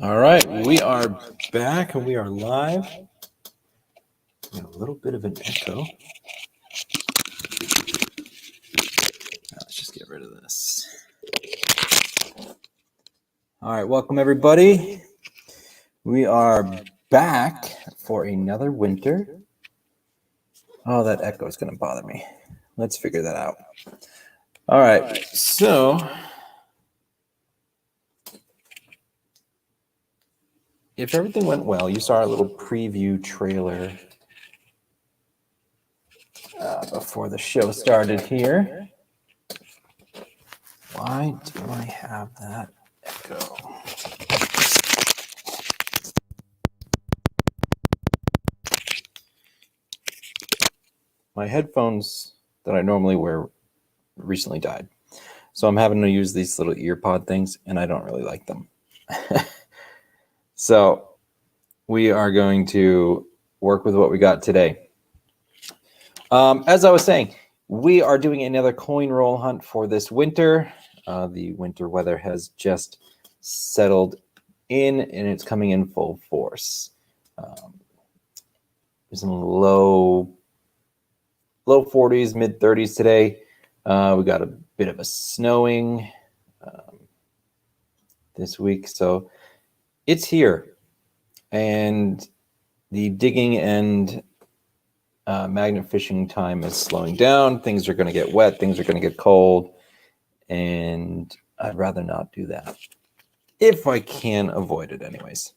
All right, we are back and we are live. We got a little bit of an echo. Let's just get rid of this. All right, welcome everybody. We are back for another winter. Oh, that echo is going to bother me. Let's figure that out. All right, so if everything went well, you saw our little preview trailer before the show started here. Why do I have that echo? My headphones that I normally wear recently died. So I'm having to use these little ear pod things, and I don't really like them. So we are going to work with what we got today. As I was saying, we are doing another coin roll hunt for this winter. The winter weather has just settled in, and it's coming in full force. There's some low 40s, mid 30s today. We got a bit of a snowing this week, so it's here, and the digging and magnet fishing time is slowing down. Things are going to get wet, things are going to get cold, and I'd rather not do that if I can avoid it anyways.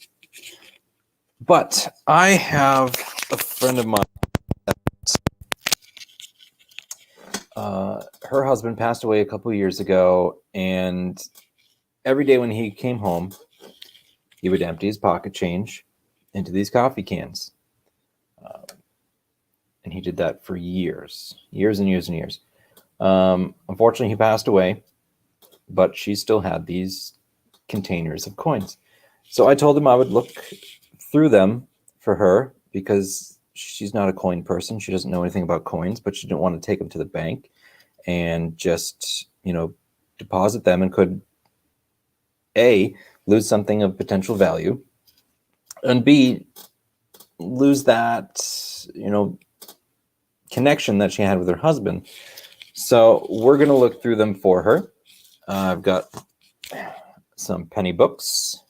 But I have a friend of mine. Her husband passed away a couple of years ago, and every day when he came home, he would empty his pocket change into these coffee cans. And he did that for years and years and years. Unfortunately, he passed away, but she still had these containers of coins. So I told him I would look through them for her because she's not a coin person. She doesn't know anything about coins, but she didn't want to take them to the bank and just, deposit them, and could A, lose something of potential value, and B, lose that, connection that she had with her husband. So we're going to look through them for her. I've got some penny books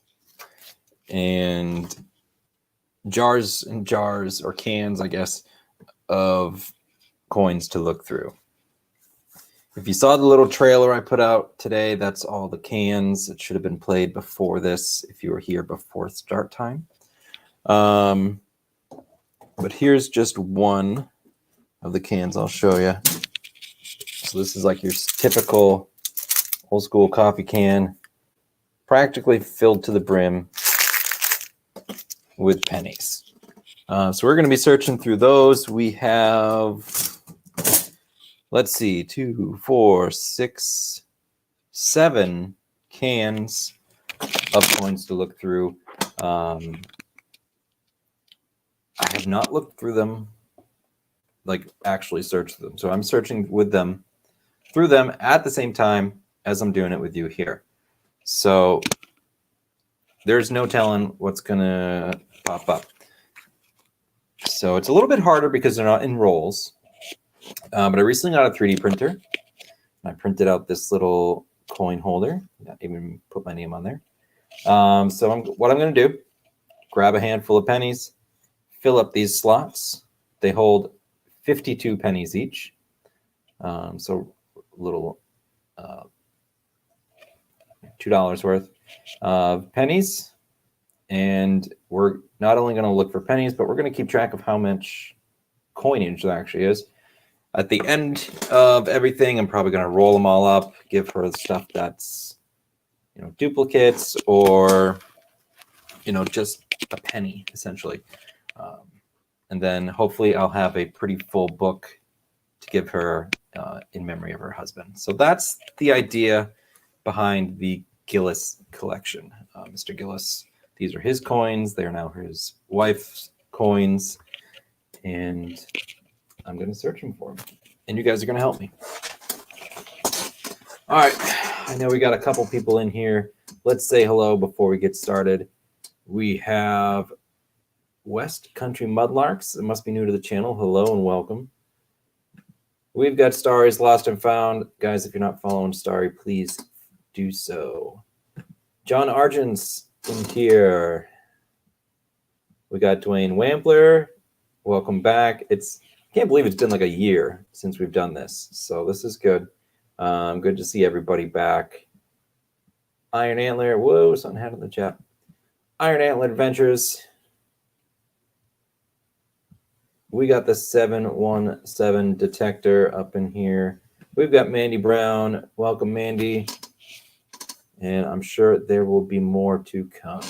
and jars or cans, I guess, of coins to look through. If you saw the little trailer I put out today, that's all the cans. It should have been played before this if you were here before start time. But here's just one of the cans I'll show you. So this is like your typical old school coffee can, practically filled to the brim with pennies. So we're going to be searching through those. We have, let's see, 2, 4, 6, 7 cans of coins to look through. I have not looked through them, like actually searched them. So I'm searching through them at the same time as I'm doing it with you here. So there's no telling what's going to pop up. So it's a little bit harder because they're not in rolls. But I recently got a 3D printer. I printed out this little coin holder. I even put my name on there. So what I'm going to do, grab a handful of pennies, fill up these slots. They hold 52 pennies each. So a little $2 worth of pennies. And we're not only going to look for pennies, but we're going to keep track of how much coinage there actually is. At the end of everything, I'm probably going to roll them all up, give her the stuff that's, duplicates or, just a penny, essentially. And then hopefully I'll have a pretty full book to give her in memory of her husband. So that's the idea behind the Gillis collection. Mr. Gillis, these are his coins. They're now his wife's coins. And I'm going to search them for him. And you guys are going to help me. All right. I know we got a couple people in here. Let's say hello before we get started. We have West Country Mudlarks. It must be new to the channel. Hello and welcome. We've got Starry's Lost and Found. Guys, if you're not following Starry, please do so. John Argent's in here. We got Dwayne Wampler. Welcome back. I can't believe it's been like a year since we've done this. So this is good. Good to see everybody back. Iron Antler. Whoa, something happened in the chat. Iron Antler Adventures. We got the 717 detector up in here. We've got Mandy Brown. Welcome, Mandy. And I'm sure there will be more to come.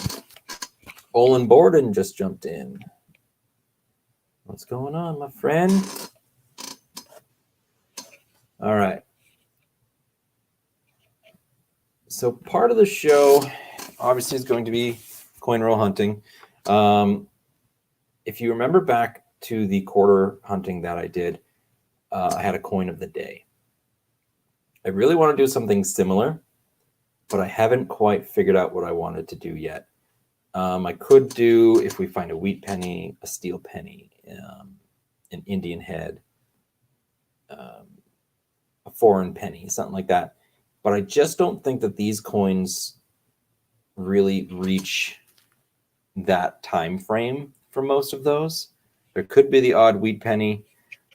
Olin Borden just jumped in. What's going on, my friend? All right. So part of the show, obviously, is going to be coin roll hunting. If you remember back to the quarter hunting that I did, I had a coin of the day. I really want to do something similar, but I haven't quite figured out what I wanted to do yet. I could do, if we find a wheat penny, a steel penny, an Indian head, a foreign penny, something like that. But I just don't think that these coins really reach that time frame for most of those. There could be the odd wheat penny.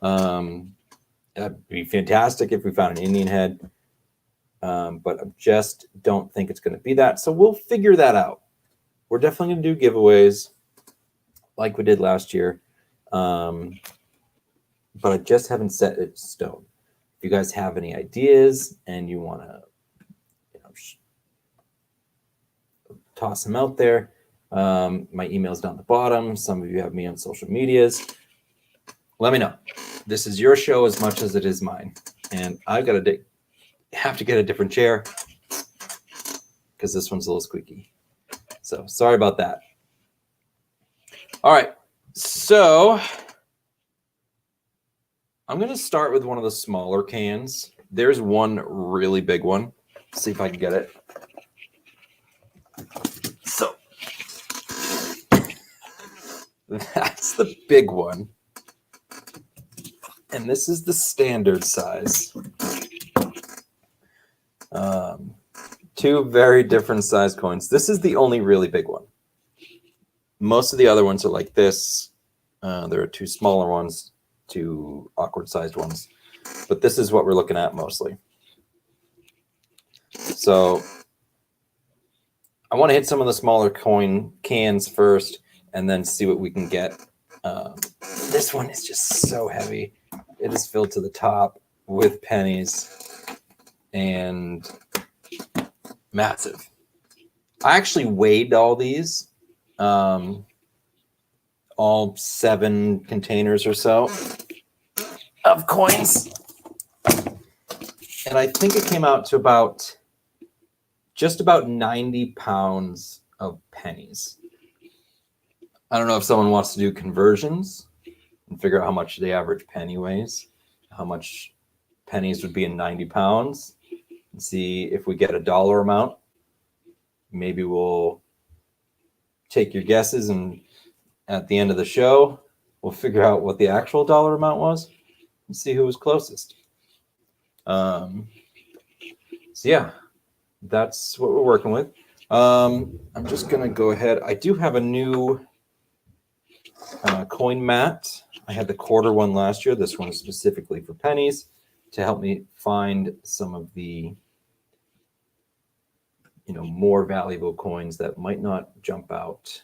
That'd be fantastic if we found an Indian head. But I just don't think it's going to be that. So we'll figure that out. We're definitely going to do giveaways like we did last year. But I just haven't set it in stone. If you guys have any ideas and you want to toss them out there, my email's down the bottom. Some of you have me on social medias. Let me know. This is your show as much as it is mine. And I've got to have to get a different chair because this one's a little squeaky. So sorry about that. All right. So I'm going to start with one of the smaller cans. There's one really big one. Let's see if I can get it. So that's the big one. And this is the standard size. Two very different size coins. This is the only really big one. Most of the other ones are like this. There are two smaller ones, two awkward sized ones. But this is what we're looking at mostly. So I want to hit some of the smaller coin cans first and then see what we can get. This one is just so heavy. It is filled to the top with pennies and massive. I actually weighed all these, all 7 containers or so of coins. And I think it came out to just about 90 pounds of pennies. I don't know if someone wants to do conversions and figure out how much the average penny weighs, how much pennies would be in 90 pounds, and see if we get a dollar amount. Maybe we'll take your guesses, and at the end of the show, we'll figure out what the actual dollar amount was and see who was closest. So yeah, that's what we're working with. I'm just going to go ahead. I do have a new coin mat. I had the quarter one last year. This one is specifically for pennies to help me find some of the more valuable coins that might not jump out.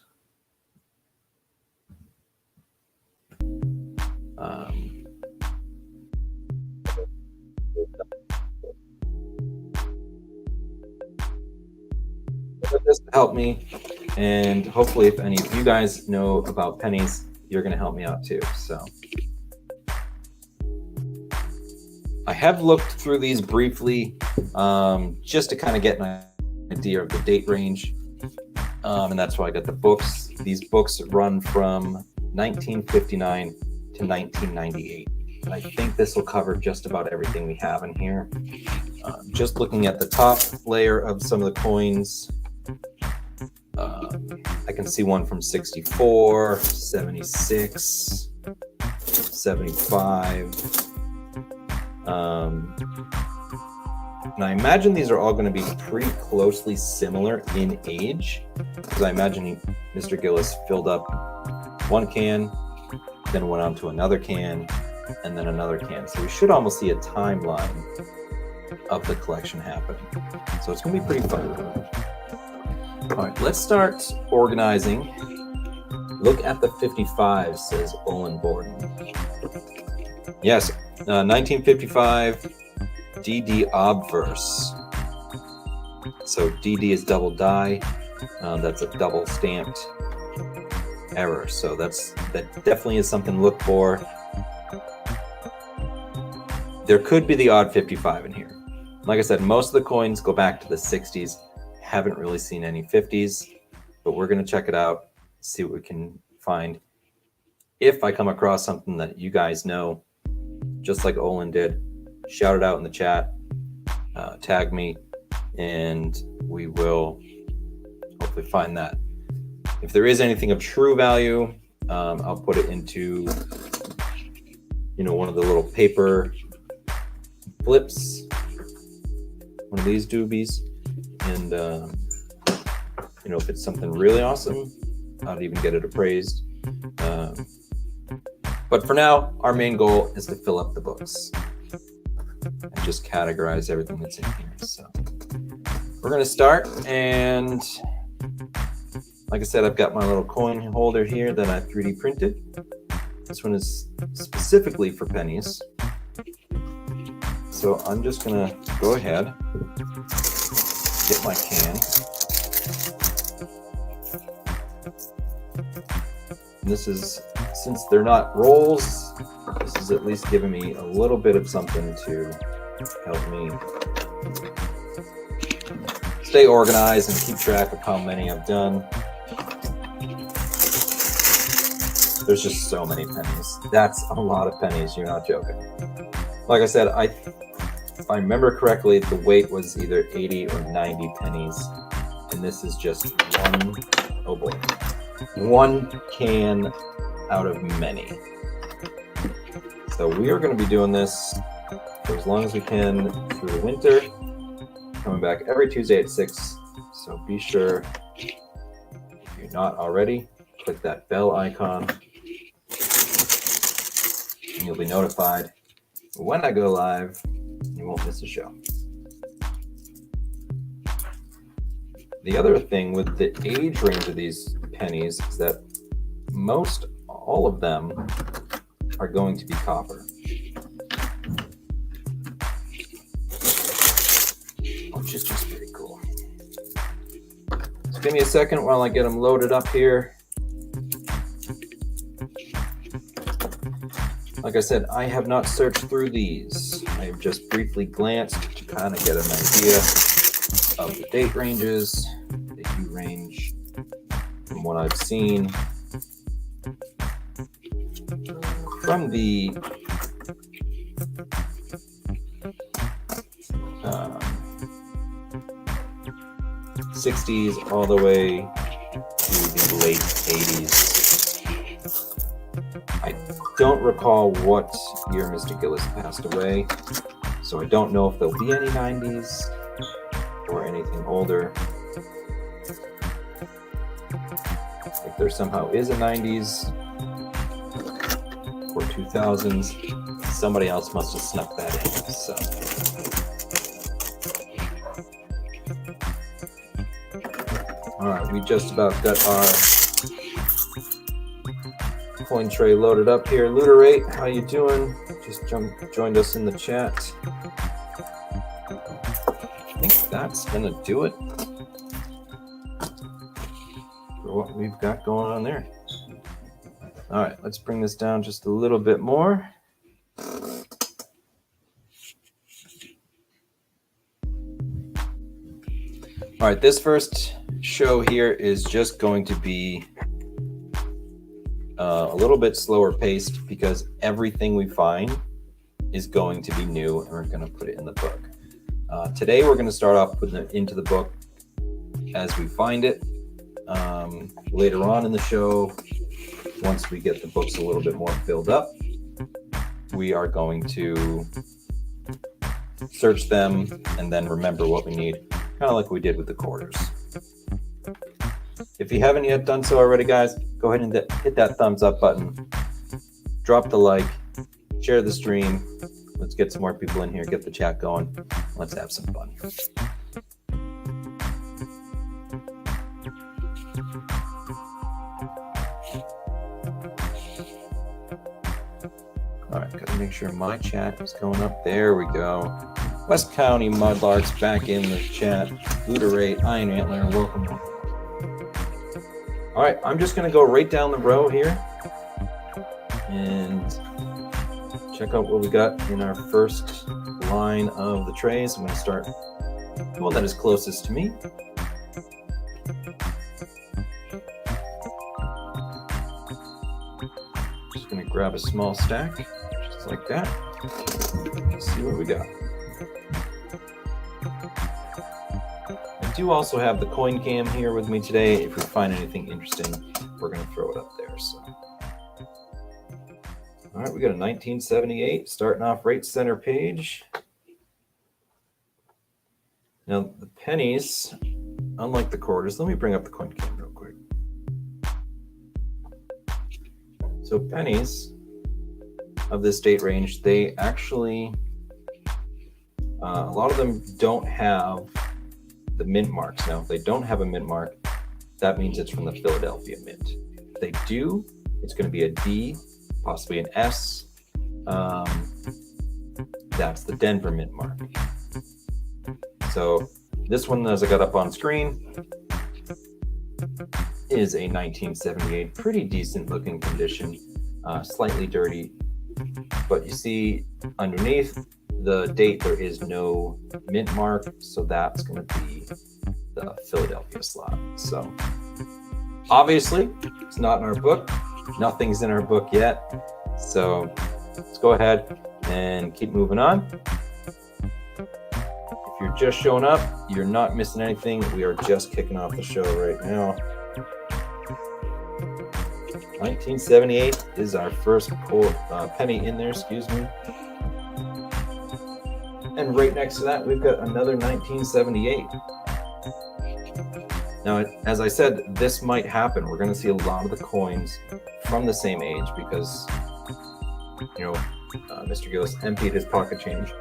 This to help me, and hopefully if any of you guys know about pennies, you're going to help me out too. So I have looked through these briefly just to kind of get an idea of the date range, and that's why I got the books. These books run from 1959 to 1998, and I think this will cover just about everything we have in here. Just looking at the top layer of some of the coins, I can can see one from 64, 76, 75. And I imagine these are all going to be pretty closely similar in age, because I imagine Mr. Gillis filled up one can, then went on to another can, and then another can. So we should almost see a timeline of the collection happening. So it's going to be pretty fun. All right, let's start organizing. Look at the 55, says Olin Borden. Yes, 1955 DD obverse. So DD is double die. That's a double stamped error. So that definitely is something to look for. There could be the odd 55 in here. Like I said, most of the coins go back to the 60s. Haven't really seen any 50s, but we're going to check it out, see what we can find. If I come across something that you guys know, just like Olin did, shout it out in the chat, tag me, and we will hopefully find that. If there is anything of true value, I'll put it into, one of the little paper flips, one of these doobies, and if it's something really awesome, I'd even get it appraised. But for now, our main goal is to fill up the books and just categorize everything that's in here. So we're going to start, and like I said, I've got my little coin holder here that I 3D printed. This one is specifically for pennies. So I'm just going to go ahead, get my can. And this is, since they're not rolls, this is at least giving me a little bit of something to help me stay organized and keep track of how many I've done. There's just so many pennies. That's a lot of pennies, you're not joking. Like I said, if I remember correctly, the weight was either 80 or 90 pennies, and this is just one can out of many. So we are going to be doing this for as long as we can through the winter, coming back every Tuesday at 6. So be sure, if you're not already, click that bell icon, and you'll be notified when I go live. You won't miss a show. The other thing with the age range of these pennies is that most all of them are going to be copper, which is just pretty cool. So give me a second while I get them loaded up here. Like I said, I have not searched through these. I have just briefly glanced to kind of get an idea of the date ranges, the hue range, from what I've seen. From the '60s all the way to the late '80s. I don't recall what year Mr. Gillis passed away, so I don't know if there'll be any 90s or anything older. If there somehow is a 90s or 2000s, somebody else must have snuck that in. So all right, we just about got our coin tray loaded up here. Looterate, how you doing? Just joined us in the chat. I think that's gonna do it for what we've got going on there. All right, let's bring this down just a little bit more. All right, this first show here is just going to be a little bit slower paced because everything we find is going to be new, and we're going to put it in the book. Today, we're going to start off putting it into the book as we find it. later on in the show, once we get the books a little bit more filled up, we are going to search them and then remember what we need, kind of like we did with the quarters. If you haven't yet done so already, guys, go ahead and hit that thumbs up button, drop the like, share the stream. Let's get some more people in here, get the chat going. Let's have some fun. All right, gotta make sure my chat is going up. There we go. West County Mudlarks back in the chat. Luderate, Iron Antler, welcome. All right, I'm just gonna go right down the row here and check out what we got in our first line of the trays. I'm gonna start the one that is closest to me. Just gonna grab a small stack, just like that. Let's see what we got. I do also have the coin cam here with me today. If we find anything interesting, we're gonna throw it up there. So, all right, we got a 1978 starting off right center page. Now the pennies, unlike the quarters, let me bring up the coin cam real quick. So pennies of this date range, they actually, a lot of them don't have the mint marks. Now, if they don't have a mint mark, that means it's from the Philadelphia Mint. If they do, it's going to be a D, possibly an S. That's the Denver Mint mark. So this one, as I got up on screen, is a 1978, pretty decent looking condition, slightly dirty, but you see underneath the date there is no mint mark, so that's going to be the Philadelphia slot. So obviously it's not in our book, nothing's in our book yet, so let's go ahead and keep moving on. If you're just showing up, you're not missing anything. We are just kicking off the show right now. 1978 is our first penny in there, excuse me. And right next to that, we've got another 1978. Now, as I said, this might happen. We're going to see a lot of the coins from the same age because, you know, Mr. Gillis emptied his pocket change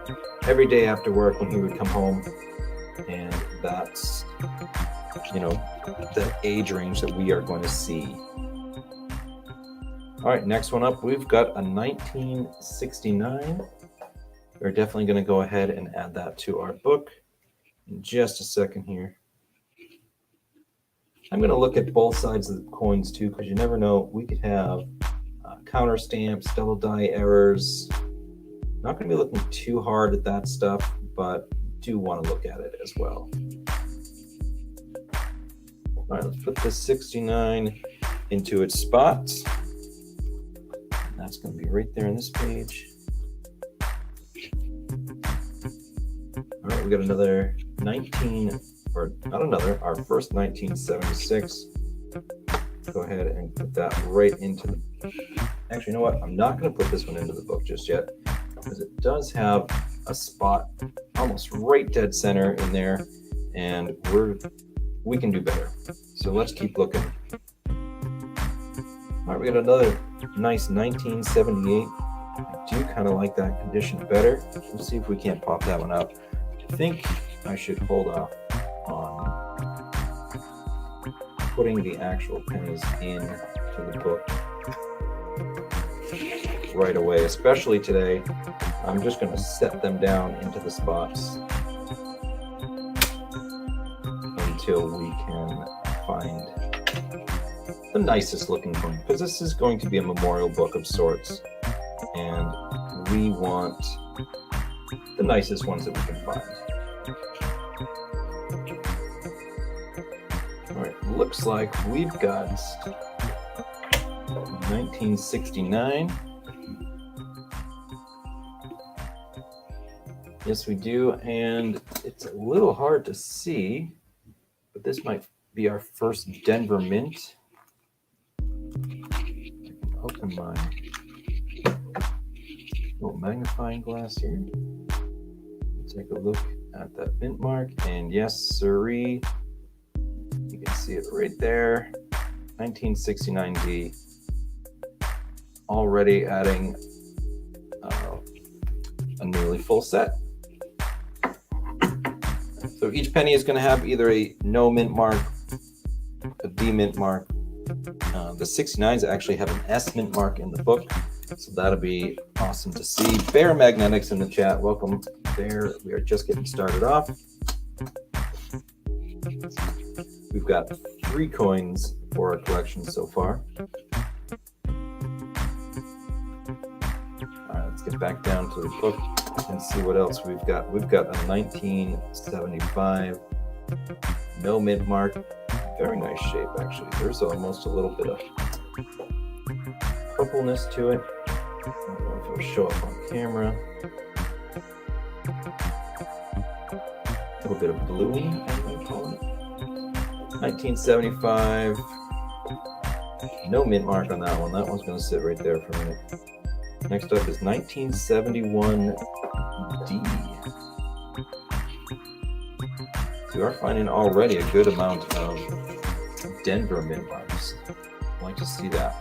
every day after work when he would come home. And that's, you know, the age range that we are going to see. All right, next one up, we've got a 1969. We're definitely going to go ahead and add that to our book in just a second here. I'm going to look at both sides of the coins too, because you never know. We could have counter stamps, double die errors. Not going to be looking too hard at that stuff, but do want to look at it as well. All right, let's put this 69 into its spot. That's going to be right there on this page. All right, we got another our first 1976. Go ahead and put that right into the, actually, you know what? I'm not going to put this one into the book just yet because it does have a spot almost right dead center in there, and we can do better. So let's keep looking. All right, we got another nice 1978. I do kind of like that condition better. Let's see if we can't pop that one out. I think I should hold off on putting the actual pennies into the book right away, especially today. I'm just going to set them down into the spots until we can find the nicest looking coin, because this is going to be a memorial book of sorts, and we want the nicest ones that we can find. All right, looks like we've got 1969. Yes, we do, and it's a little hard to see, but this might be our first Denver mint. I can open my little magnifying glass here. Take a look at that mint mark, and yes, sirree, you can see it right there, 1969D. Already adding a nearly full set. So each penny is going to have either a no mint mark, a D mint mark. The 69s actually have an S mint mark in the book, so that'll be awesome to see. Bear Magnetics in the chat, welcome Bear. We are just getting started off. We've got 3 coins for our collection so far. All right, let's get back down to the book and see what else we've got. We've got a 1975 no mint mark. Very nice shape, actually. There's almost a little bit of purpleness to it. I don't know if it'll show up on camera. A little bit of bluing, I might call it. 1975. No mint mark on that one. That one's going to sit right there for a minute. Next up is 1971D. So we are finding already a good amount of Denver mint marks. I'd like to see that.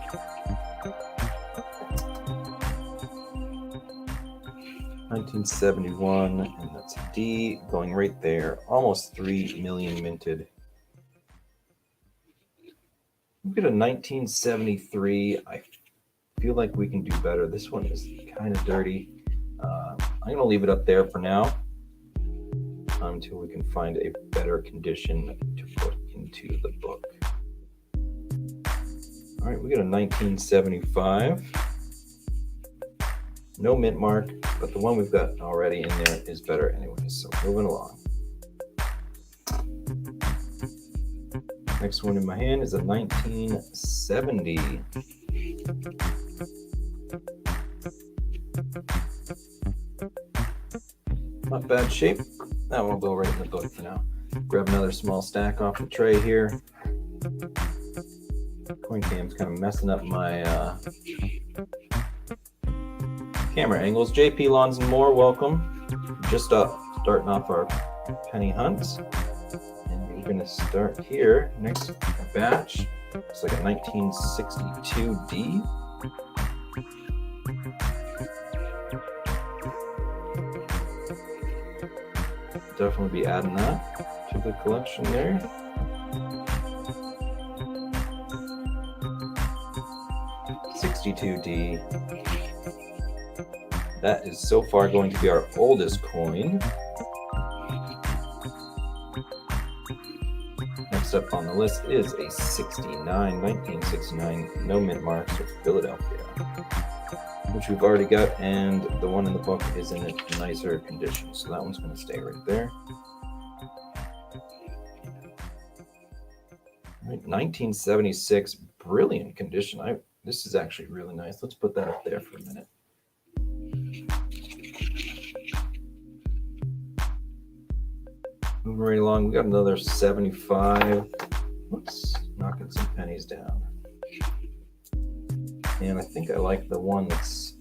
$1971, and that's a D going right there. Almost 3 million minted. Look at a 1973. I feel like we can do better. This one is kind of dirty. I'm going to leave it up there for now until we can find a better condition to put into the book. All right, we got a 1975. No mint mark, but the one we've got already in there is better anyway, so moving along. Next one in my hand is a 1970. Not bad shape. That one will go right in the book for now. Grab another small stack off the tray here. Coin cam's kind of messing up my camera angles. JP Lawns and More, welcome. Just starting off our penny hunt. And we're going to start here. Next batch. Looks like a 1962D. Definitely be adding that to the collection there. $62D. That is so far going to be our oldest coin. Next up on the list is a 1969, no mint marks of Philadelphia, which we've already got, and the one in the book is in a nicer condition, so that one's going to stay right there. All right, 1976, brilliant condition. This is actually really nice. Let's put that up there for a minute. Moving right along, we got another 75. Whoops, knocking some pennies down. And I think I like the one that's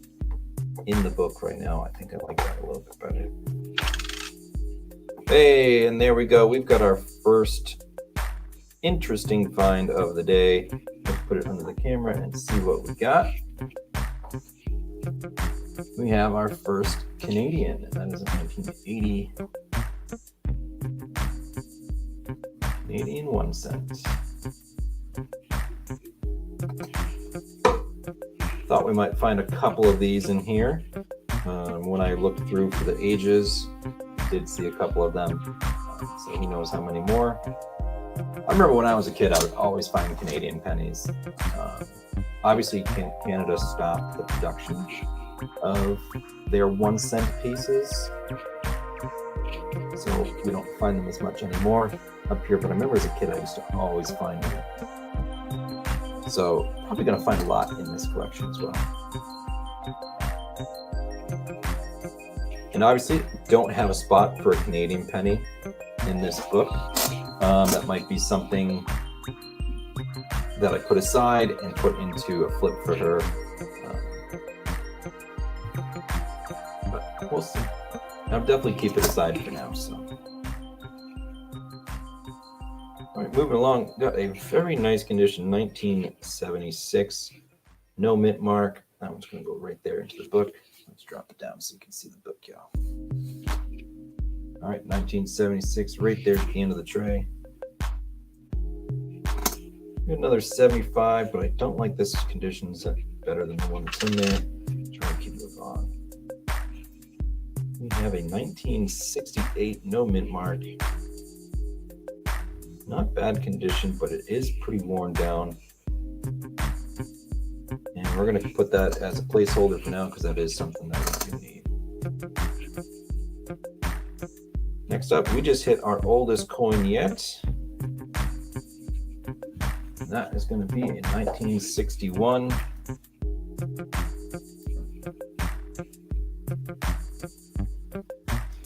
in the book right now. I think I like that a little bit better. Hey, and there we go. We've got our first interesting find of the day. Let's put it under the camera and see what we got. We have our first Canadian, and that is a 1980 Canadian 1 cent. Thought we might find a couple of these in here. When I looked through for the ages, I did see a couple of them. So who knows how many more. I remember when I was a kid, I would always find Canadian pennies. Obviously, Canada stopped the production of their 1 cent pieces, so we don't find them as much anymore up here. But I remember as a kid, I used to always find them. So probably going to find a lot in this collection as well. And obviously, don't have a spot for a Canadian penny in this book. That might be something that I put aside and put into a flip for her. But we'll see. I'll definitely keep it aside for now. So, all right, moving along. Got a very nice condition, 1976, no mint mark. That one's going to go right there into the book. Let's drop it down so you can see the book, y'all. All right, 1976, right there at the end of the tray. Another 75, but I don't like this condition. It's better than the one that's in there. Try to keep it on. We have a 1968 no mint mark. Not bad condition, but it is pretty worn down. And we're going to put that as a placeholder for now because that is something that we do need. Next up, we just hit our oldest coin yet. That is going to be in 1961.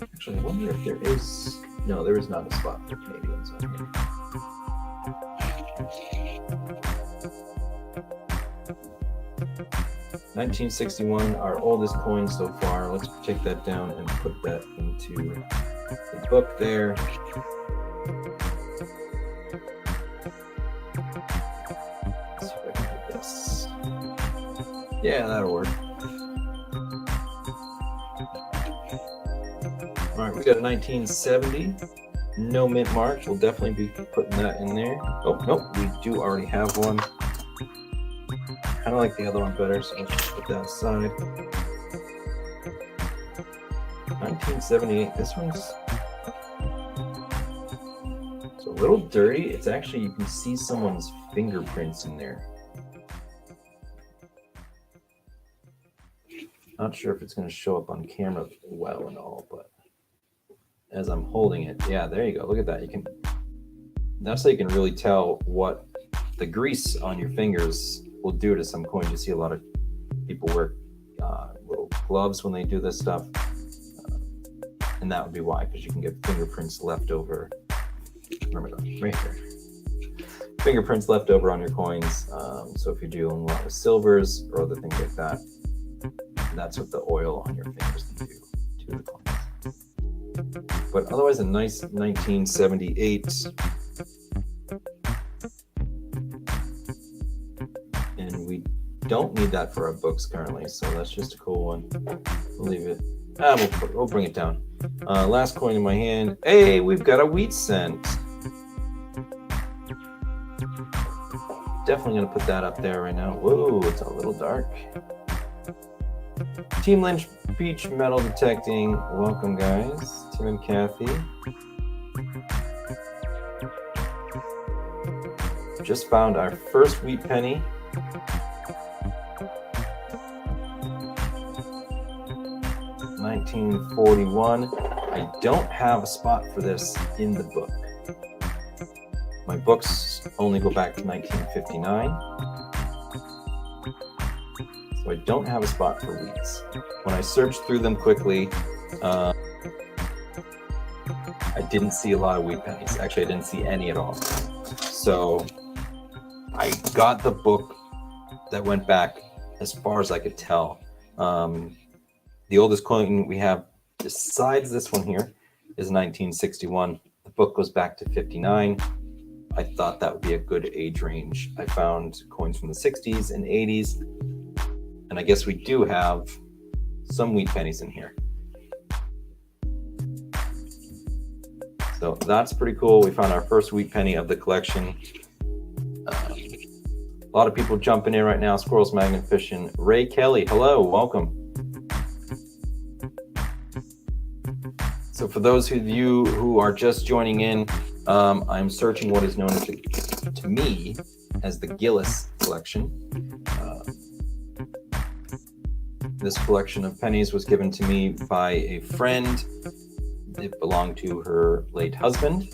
Actually, I wonder if there is... No, there is not a spot for Canadians on here. $1961, our oldest coin so far. Let's take that down and put that into the book there. Yeah, that'll work. All right, we got a 1970, no mint mark. We'll definitely be putting that in there. Oh, nope, we do already have one. Kind of like the other one better, so let's just put that aside. 1978, this one's it's a little dirty. It's actually, you can see someone's fingerprints in there. Not sure if it's going to show up on camera well and all, but as I'm holding it, yeah, there you go. Look at that. You can, that's how you can really tell what the grease on your fingers will do to some coins. You see a lot of people wear little gloves when they do this stuff, and that would be why, because you can get fingerprints left over. Remember that right here. Fingerprints left over on your coins. So if you're dealing a lot with silvers or other things like that, that's what the oil on your fingers can do to the coins. But otherwise, a nice 1978. And we don't need that for our books currently, so that's just a cool one. We'll leave it. We'll bring it down. Last coin in my hand. Hey, we've got a wheat cent. Definitely going to put that up there right now. Whoa, it's a little dark. Team Lynch Beach metal detecting. Welcome, guys. Tim and Kathy. Just found our first wheat penny. $1941. I don't have a spot for this in the book. My books only go back to 1959. So I don't have a spot for wheats. When I searched through them quickly, I didn't see a lot of wheat pennies. Actually, I didn't see any at all. So I got the book that went back as far as I could tell. The oldest coin we have besides this one here is 1961. The book goes back to 59. I thought that would be a good age range. I found coins from the 60s and 80s. And I guess we do have some wheat pennies in here. So that's pretty cool. We found our first wheat penny of the collection. A lot of people jumping in right now. Squirrels Magnet Fishing. Ray Kelly, hello, welcome. So for those of you who are just joining in, I'm searching what is known as to me as the Gillis collection. This collection of pennies was given to me by a friend. It belonged to her late husband,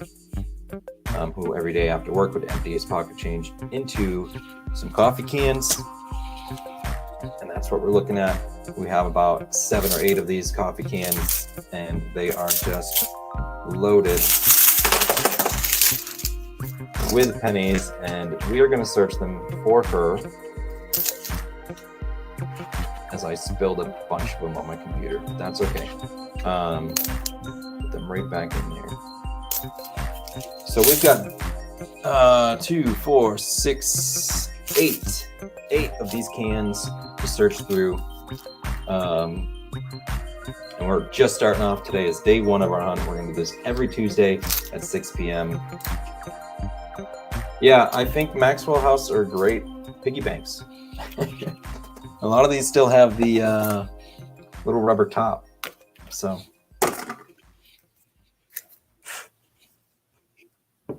who every day after work would empty his pocket change into some coffee cans. And that's what we're looking at. We have about 7 or 8 of these coffee cans, and they are just loaded with pennies, and we are going to search them for her as I spilled a bunch of them on my computer. That's okay. Put them right back in there. So we've got 2, 4, 6, 8 of these cans to search through. And we're just starting off. Today is day 1 of our hunt. We're going to do this every Tuesday at 6 p.m. Yeah, I think Maxwell House are great piggy banks. A lot of these still have the little rubber top. So,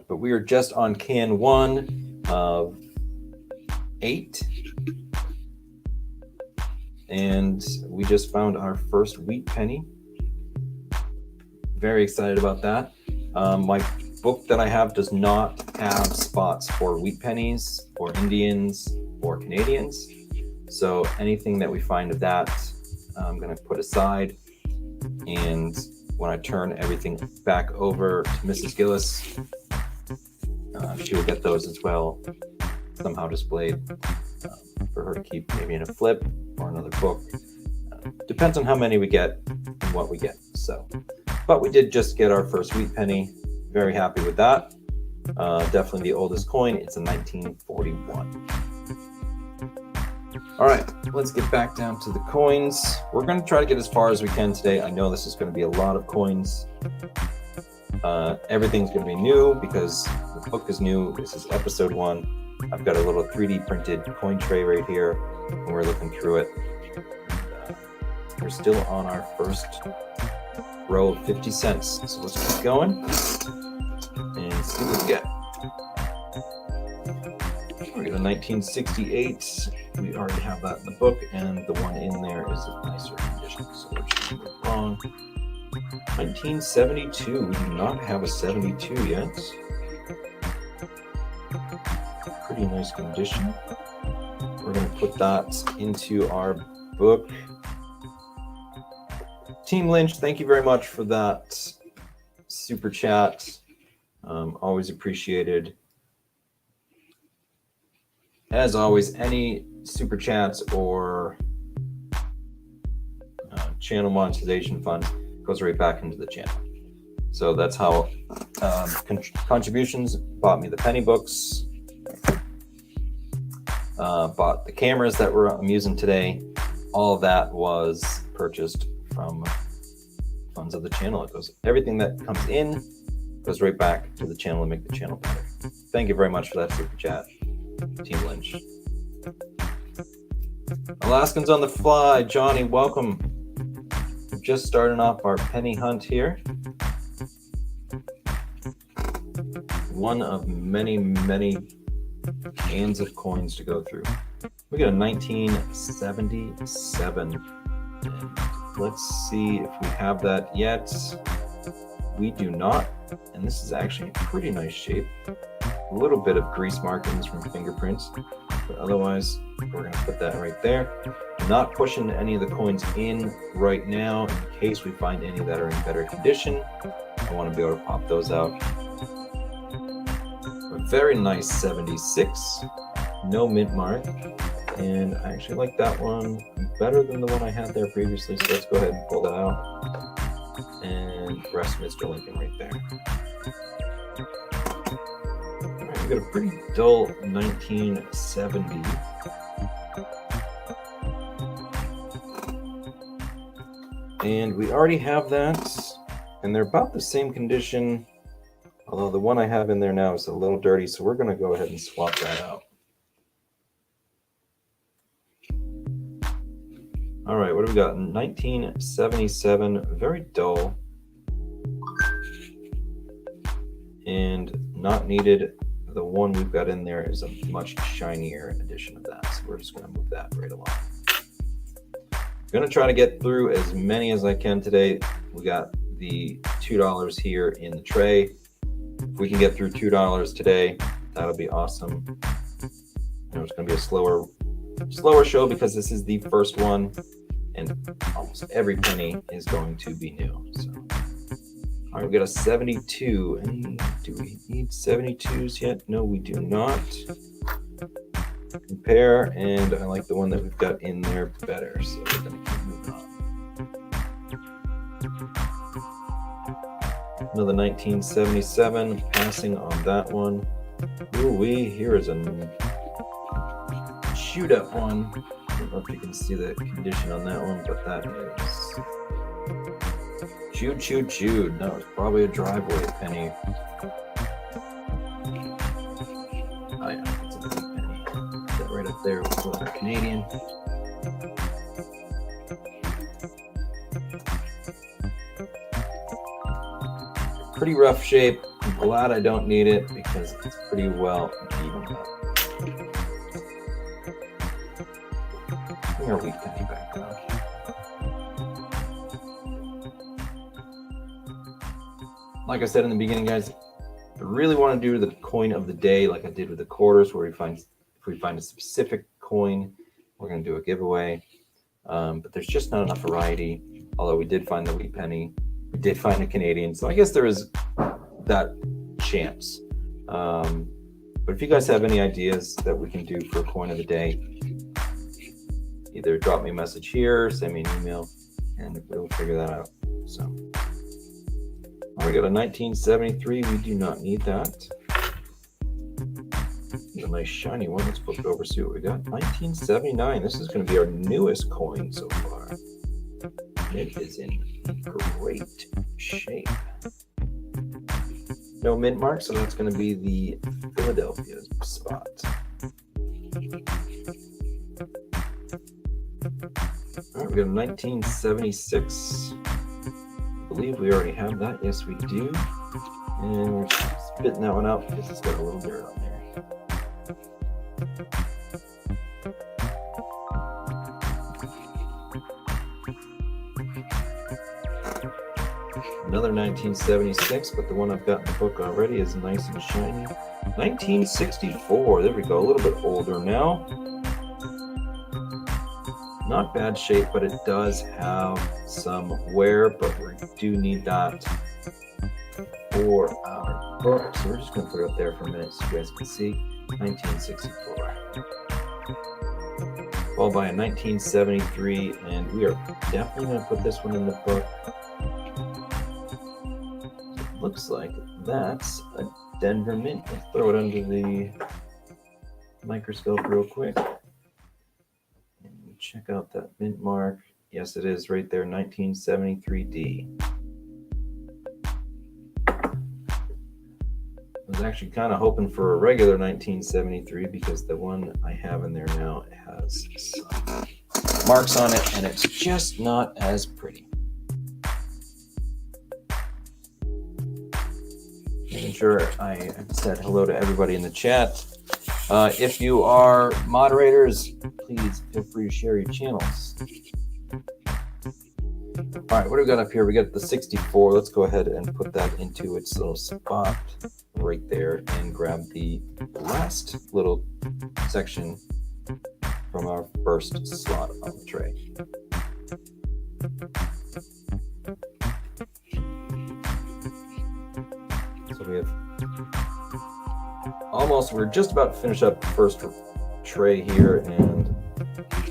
but we are just on can 1 of 8. And we just found our first wheat penny. Very excited about that. My book that I have does not have spots for wheat pennies, or Indians, or Canadians. So anything that we find of that, I'm going to put aside. And when I turn everything back over to Mrs. Gillis, she will get those as well, somehow displayed for her to keep maybe in a flip or another book. Depends on how many we get and what we get. So, but we did just get our first wheat penny. Very happy with that. Definitely the oldest coin. It's a 1941. All right, let's get back down to the coins. We're going to try to get as far as we can today. I know this is going to be a lot of coins. Everything's going to be new because the book is new. This is episode 1. I've got a little 3D printed coin tray right here, and we're looking through it. And, we're still on our first row of 50 cents. So let's keep going and see what we get. We got a 1968. We already have that in the book, and the one in there is a nicer condition. So we're just move on. 1972. We do not have a 72 yet. Pretty nice condition. We're going to put that into our book. Team Lynch, thank you very much for that super chat. Always appreciated. As always, any super chats or channel monetization funds goes right back into the channel. So that's how contributions bought me the penny books. Bought the cameras that I'm using today. All of that was purchased from funds of the channel. It goes, everything that comes in goes right back to the channel and make the channel better. Thank you very much for that super chat, Team Lynch. Alaskans on the fly, Johnny, welcome. We're just starting off our penny hunt here. One of many, many cans of coins to go through. We got a 1977. And let's see if we have that yet. We do not. And this is actually in pretty nice shape. A little bit of grease markings from fingerprints, but otherwise we're going to put that right there. Not pushing any of the coins in right now in case we find any that are in better condition. I want to be able to pop those out. A very nice 76, no mint mark, and I actually like that one better than the one I had there previously, so let's go ahead and pull that out and rest Mr. Lincoln right there. All right, we got a pretty dull 1970. And we already have that, and they're about the same condition. Although the one I have in there now is a little dirty, so we're going to go ahead and swap that out. All right, what do we got? 1977, very dull. And not needed. The one we've got in there is a much shinier edition of that, so we're just going to move that right along. I'm going to try to get through as many as I can today. We got the $2 here in the tray. If we can get through $2 today, that'll be awesome. You know, it's going to be a slower show because this is the first one, and almost every penny is going to be new. So, all right, we got a 72. And do we need 72s yet? No, we do not. Compare, and I like the one that we've got in there better, so we're going to keep moving on. Another 1977, passing on that one. Ooh-wee, here is a shoot-up one. I don't know if you can see the condition on that one, but that is chewed. That was probably a driveway penny. Oh yeah, it's a big penny. That right up there with our Canadian. Pretty rough shape. I'm glad I don't need it because it's pretty well evened up. Bring our wheat penny back down. Like I said in the beginning, guys, I really want to do the coin of the day like I did with the quarters, where if we find a specific coin, we're going to do a giveaway. But there's just not enough variety. Although we did find the wheat penny, we did find a Canadian, so I guess there is that chance. But if you guys have any ideas that we can do for a coin of the day, either drop me a message here, send me an email, and we'll figure that out. So, we got a 1973. We do not need that. A nice shiny one. Let's flip it over, see what we got. 1979. This is going to be our newest coin so far. It is in great shape. No mint mark, so that's going to be the Philadelphia spot. All right, we got a 1976. I believe we already have that. Yes, we do. And we're spitting that one out because it's got a little dirt on there. Another 1976, but the one I've got in the book already is nice and shiny. 1964, there we go, a little bit older now. Not bad shape, but it does have some wear, but we do need that for our book. So we're just going to put it up there for a minute so you guys can see. 1964. Followed by a 1973, and we are definitely going to put this one in the book. Looks like that's a Denver mint. Let's throw it under the microscope real quick. And check out that mint mark. Yes, it is right there, 1973D. I was actually kind of hoping for a regular 1973 because the one I have in there now has some marks on it and it's just not as pretty. Making sure I said hello to everybody in the chat. If you are moderators, please feel free to share your channels. All right, what do we got up here? We got the 64. Let's go ahead and put that into its little spot right there and grab the last little section from our first slot on the tray. So we have we're just about to finish up the first tray here, and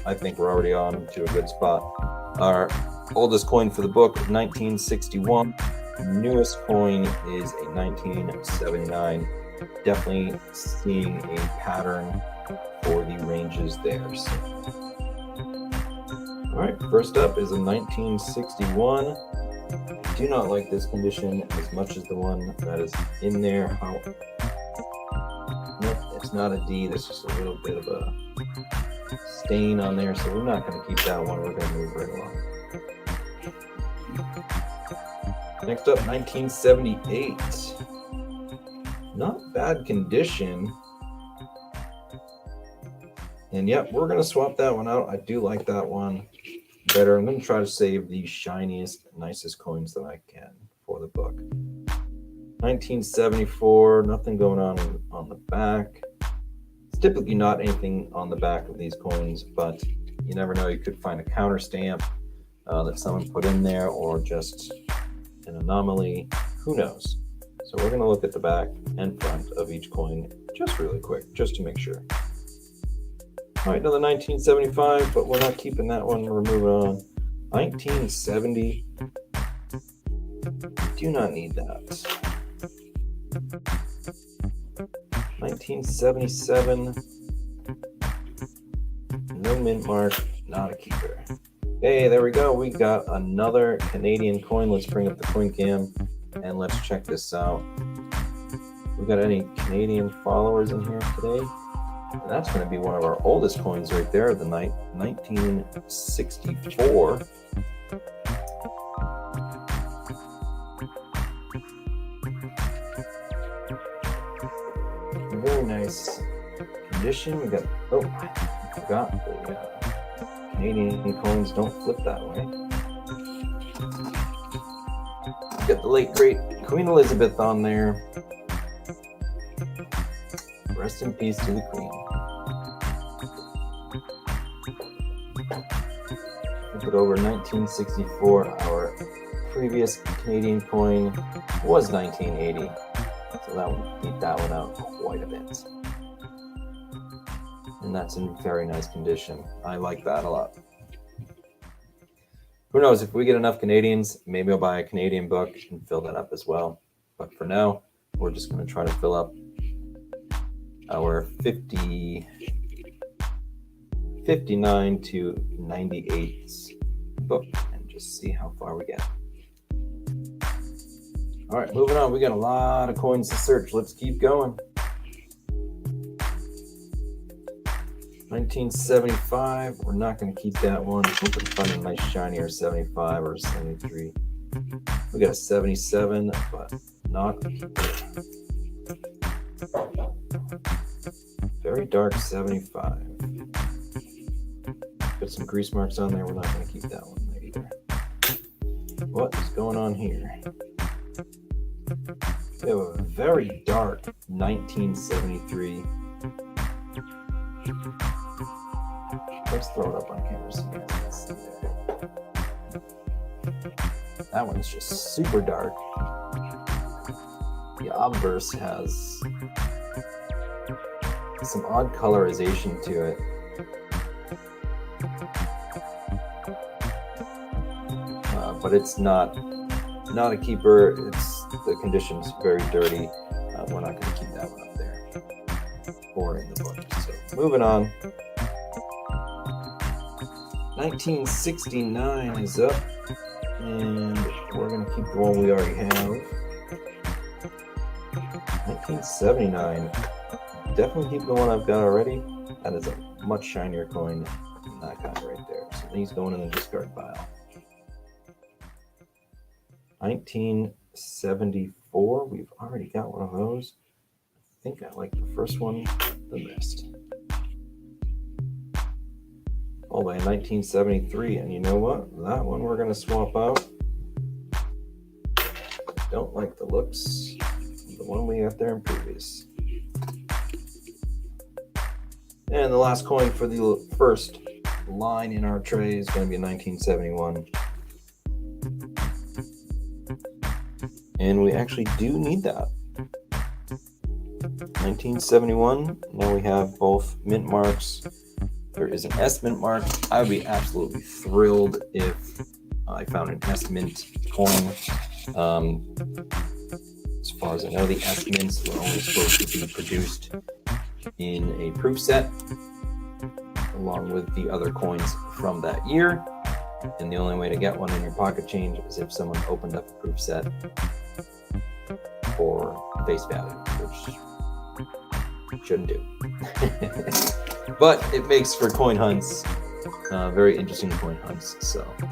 I think we're already on to a good spot. Our oldest coin for the book, 1961. Newest coin is a 1979. Definitely seeing a pattern for the ranges there. So. All right, first up is a 1961. Do not like this condition as much as the one that is in there. Nope, it's not a D. There's just a little bit of a stain on there, so we're not going to keep that one. We're going to move right along. Next up, 1978. Not bad condition. And yep, we're going to swap that one out. I do like that one better. I'm going to try to save the shiniest, nicest coins that I can for the book. 1974, nothing going on the back. It's typically not anything on the back of these coins, but you never know. You could find a counter stamp that someone put in there or just an anomaly. Who knows? So we're going to look at the back and front of each coin just really quick, just to make sure. All right, another 1975, but we're not keeping that one. We're moving on. 1970. Do not need that. 1977. No mint mark, not a keeper. Hey, there we go. We got another Canadian coin. Let's bring up the coin cam and let's check this out. We got any Canadian followers in here today? And that's going to be one of our oldest coins right there, the 1964. Very nice condition. We got, oh, I forgot the Canadian coins don't flip that way. We got the late great Queen Elizabeth on there. Rest in peace to the Queen. Flip it over 1964. Our previous Canadian coin was 1980. So that would beat that one out quite a bit. And that's in very nice condition. I like that a lot. Who knows, if we get enough Canadians, maybe I'll buy a Canadian book and fill that up as well. But for now, we're just going to try to fill up our 59 to 98 book and just see how far we get. All right, moving on. We got a lot of coins to search. Let's keep going. 1975. We're not going to keep that one. We'll find a nice shinier 75 or 73. We got a 77, but not a keeper. Very dark 75. Got some grease marks on there. We're not going to keep that one there either. What is going on here? We have a very dark 1973. Let's throw it up on camera so you guys can see there. That one's just super dark. The obverse has some odd colorization to it. But it's not a keeper. The condition's very dirty. We're not going to keep that one up there or in the book. So moving on. 1969 is up, and we're going to keep the one we already have. 1979. Definitely keep the one I've got already. That is a much shinier coin than that guy right there. So he's going in the discard pile. 1974. We've already got one of those. I think I like the first one the best. All by 1973, and you know what? That one we're going to swap out. Don't like the looks of the one we got there in previous. And the last coin for the first line in our tray is going to be a 1971. And we actually do need that. 1971. Now we have both mint marks. There is an S mint mark. I would be absolutely thrilled if I found an S mint coin. As far as I know, the S mints were only supposed to be produced in a proof set, along with the other coins from that year. And the only way to get one in your pocket change is if someone opened up a proof set for face value, which shouldn't do. But it makes for coin hunts, very interesting coin hunts. So let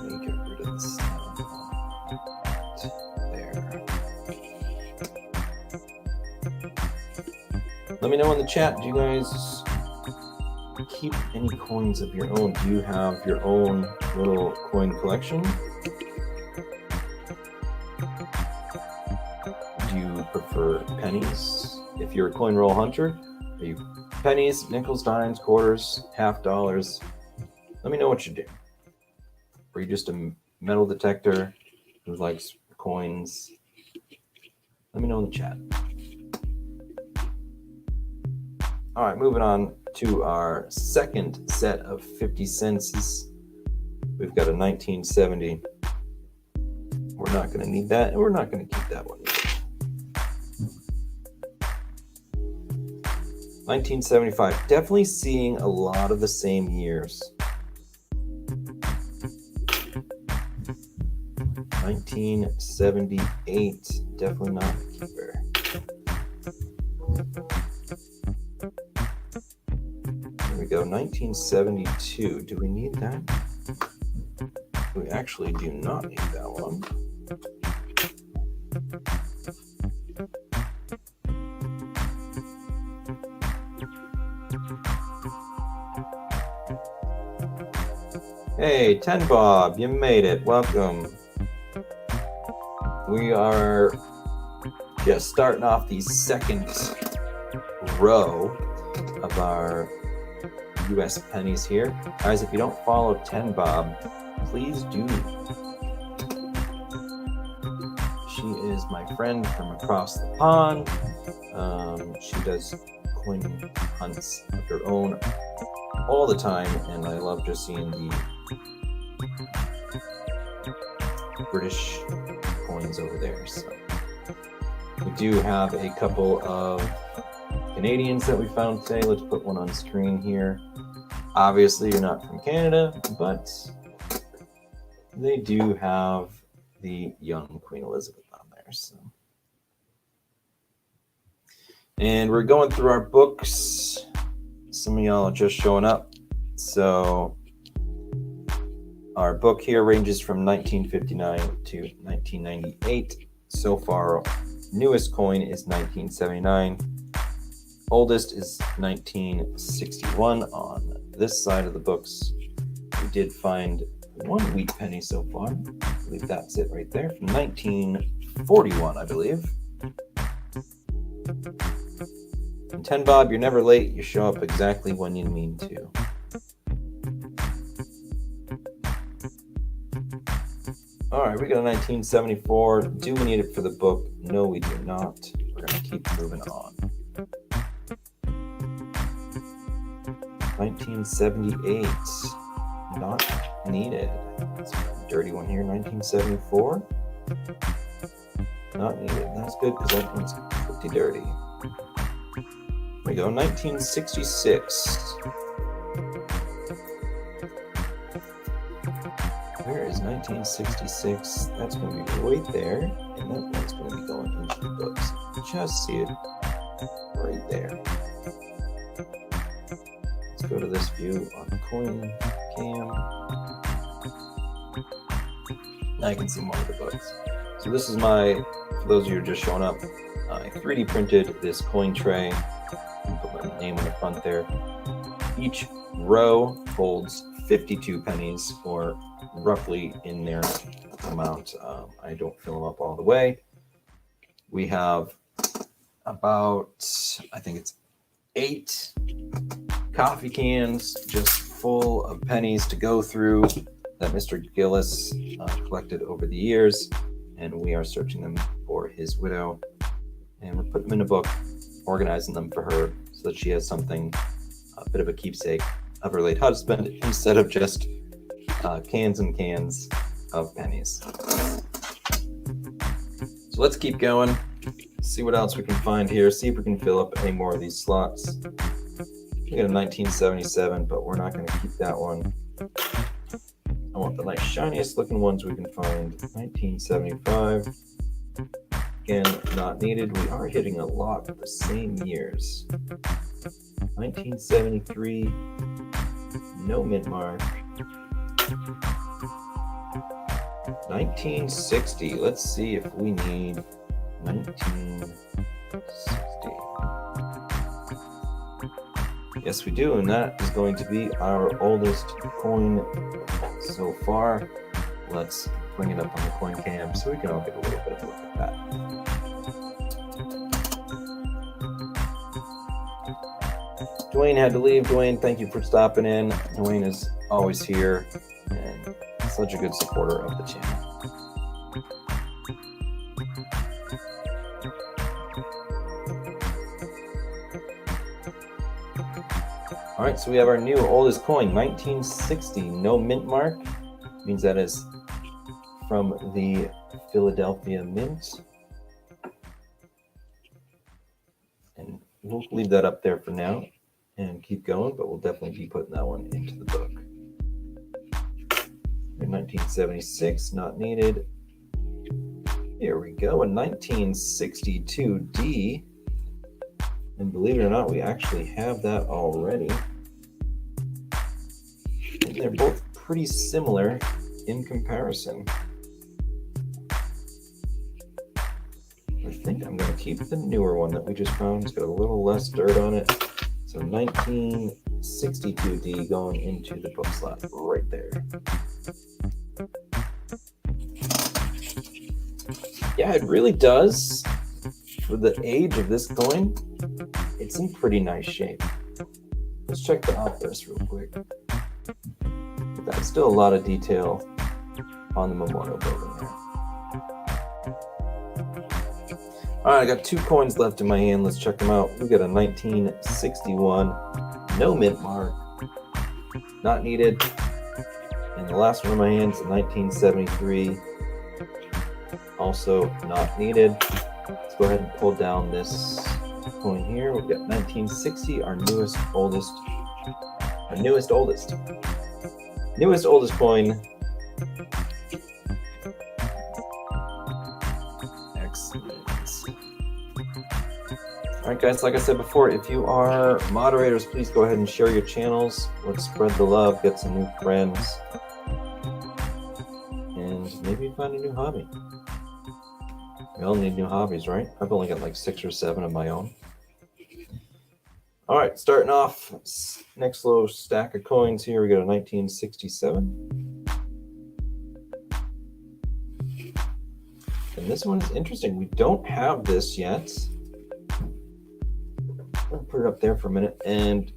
me get rid of this there. Let me know in the chat. Do you guys keep any coins of your own? Do you have your own little coin collection? For pennies, if you're a coin roll hunter, are you pennies, nickels, dimes, quarters, half dollars? Let me know what you do. Or are you just a metal detector who likes coins, let me know in the chat. All right, moving on to our second set of 50 cents. We've got a 1970. We're not going to need that, and we're not going to keep that one either. 1975, definitely seeing a lot of the same years. 1978, definitely not a keeper. Here we go, 1972. Do we need that? We actually do not need that one. Hey, 10 Bob, you made it. Welcome. We are just starting off the second row of our US pennies here. Guys, if you don't follow 10 Bob, please do. She is my friend from across the pond. She does coin hunts of her own all the time, and I love just seeing the British coins over there. So we do have a couple of Canadians that we found today. Let's put one on screen here. Obviously, you're not from Canada, but they do have the young Queen Elizabeth on there. So, and we're going through our books. Some of y'all are just showing up. So our book here ranges from 1959 to 1998. So far, newest coin is 1979. Oldest is 1961 on this side of the books. We did find one wheat penny so far. I believe that's it right there, from 1941, I believe. And 10 Bob, you're never late. You show up exactly when you mean to. All right, we got a 1974. Do we need it for the book? No, we do not. We're going to keep moving on. 1978. Not needed. That's a dirty one here. 1974. Not needed. That's good because that one's pretty dirty. Here we go. 1966. Where is 1966? That's going to be right there, and that one's going to be going into the books. Just see it right there. Let's go to this view on the coin cam. Now you can see more of the books. So this is my, for those of you who are just showing up, I 3D printed this coin tray. Put my name on the front there. Each row holds 52 pennies, or roughly in their amount. I don't fill them up all the way. We have about, I think it's 8 coffee cans just full of pennies to go through that Mr. Gillis collected over the years, and we are searching them for his widow, and we're putting them in a book, organizing them for her so that she has something, a bit of a keepsake of her late husband, instead of just cans and cans of pennies. So let's keep going, see what else we can find here, see if we can fill up any more of these slots. We got a 1977, but we're not going to keep that one. I want the nice shiniest looking ones we can find. 1975. Again, not needed. We are hitting a lot of the same years. 1973. No mint mark. 1960. Let's see if we need 1960. Yes, we do, and that is going to be our oldest coin so far. Let's bring it up on the coin cam so we can all get a little bit of a look at that. Dwayne had to leave. Dwayne, thank you for stopping in. Dwayne is always here and such a good supporter of the channel. All right, so we have our new oldest coin, 1960, no mint mark. Means that is from the Philadelphia Mint. And we'll leave that up there for now and keep going, but we'll definitely be putting that one into the book. In 1976, not needed. Here we go, a 1962D. And believe it or not, we actually have that already. And they're both pretty similar in comparison. I think I'm going to keep the newer one that we just found. It's got a little less dirt on it. So 1962D going into the book slot right there. Yeah, it really does. For the age of this coin, it's in pretty nice shape. Let's check the obverse real quick. That's still a lot of detail on the memorial building there. All right, I got 2 coins left in my hand. Let's check them out. We got a 1961, no mint mark, not needed. And the last one in my hand is a 1973, also not needed. Let's go ahead and pull down this coin here. We've got 1960, our newest oldest coin. Excellent. All right, guys, like I said before, if you are moderators, please go ahead and share your channels. Let's spread the love, get some new friends, and maybe find a new hobby. We all need new hobbies, right? I've only got like 6 or 7 of my own. All right, starting off, next little stack of coins here. We got a 1967. And this one is interesting. We don't have this yet. I'll put it up there for a minute. And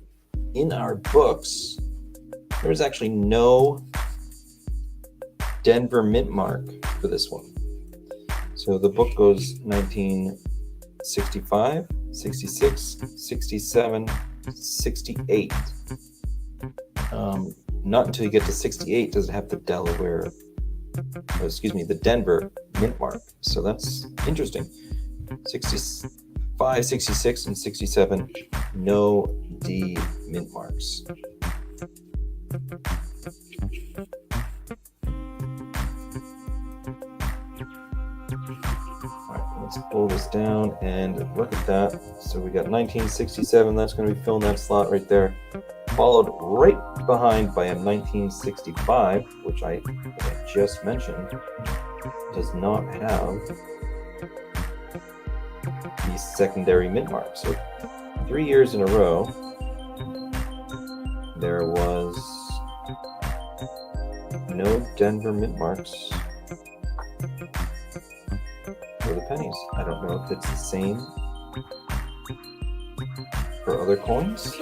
in our books, there's actually no Denver mint mark for this one. So the book goes 1965, 66, 67, 68. Not until you get to 68 does it have the the Denver mint mark. So that's interesting. 65, 66, and 67, no D mint marks. Let's pull this down and look at that. So we got 1967, that's going to be filling that slot right there. Followed right behind by a 1965, which I just mentioned, does not have the secondary mint mark. So 3 years in a row, there was no Denver mint marks for the pennies. I don't know if it's the same for other coins.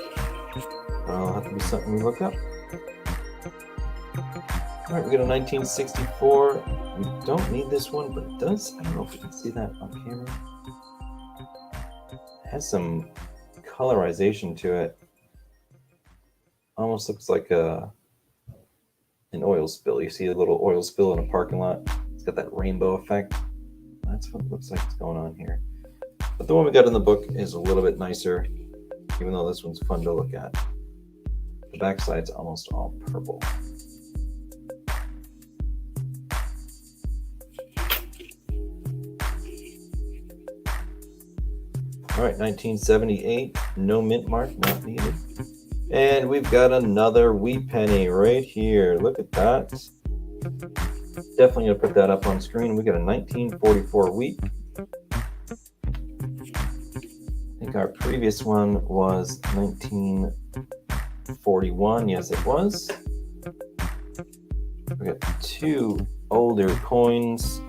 That'll have to be something we look up. All right, we got a 1964. We don't need this one, but it does. I don't know if you can see that on camera. It has some colorization to it. Almost looks like an oil spill. You see a little oil spill in a parking lot. It's got that rainbow effect. That's what it looks like is going on here. But the one we got in the book is a little bit nicer, even though this one's fun to look at. The backside's almost all purple. All right, 1978, no mint mark, not needed. And we've got another wheat penny right here. Look at that. Definitely gonna put that up on screen. We got a 1944 wheat. I think our previous one was 1941. Yes, it was. We got 2 older coins.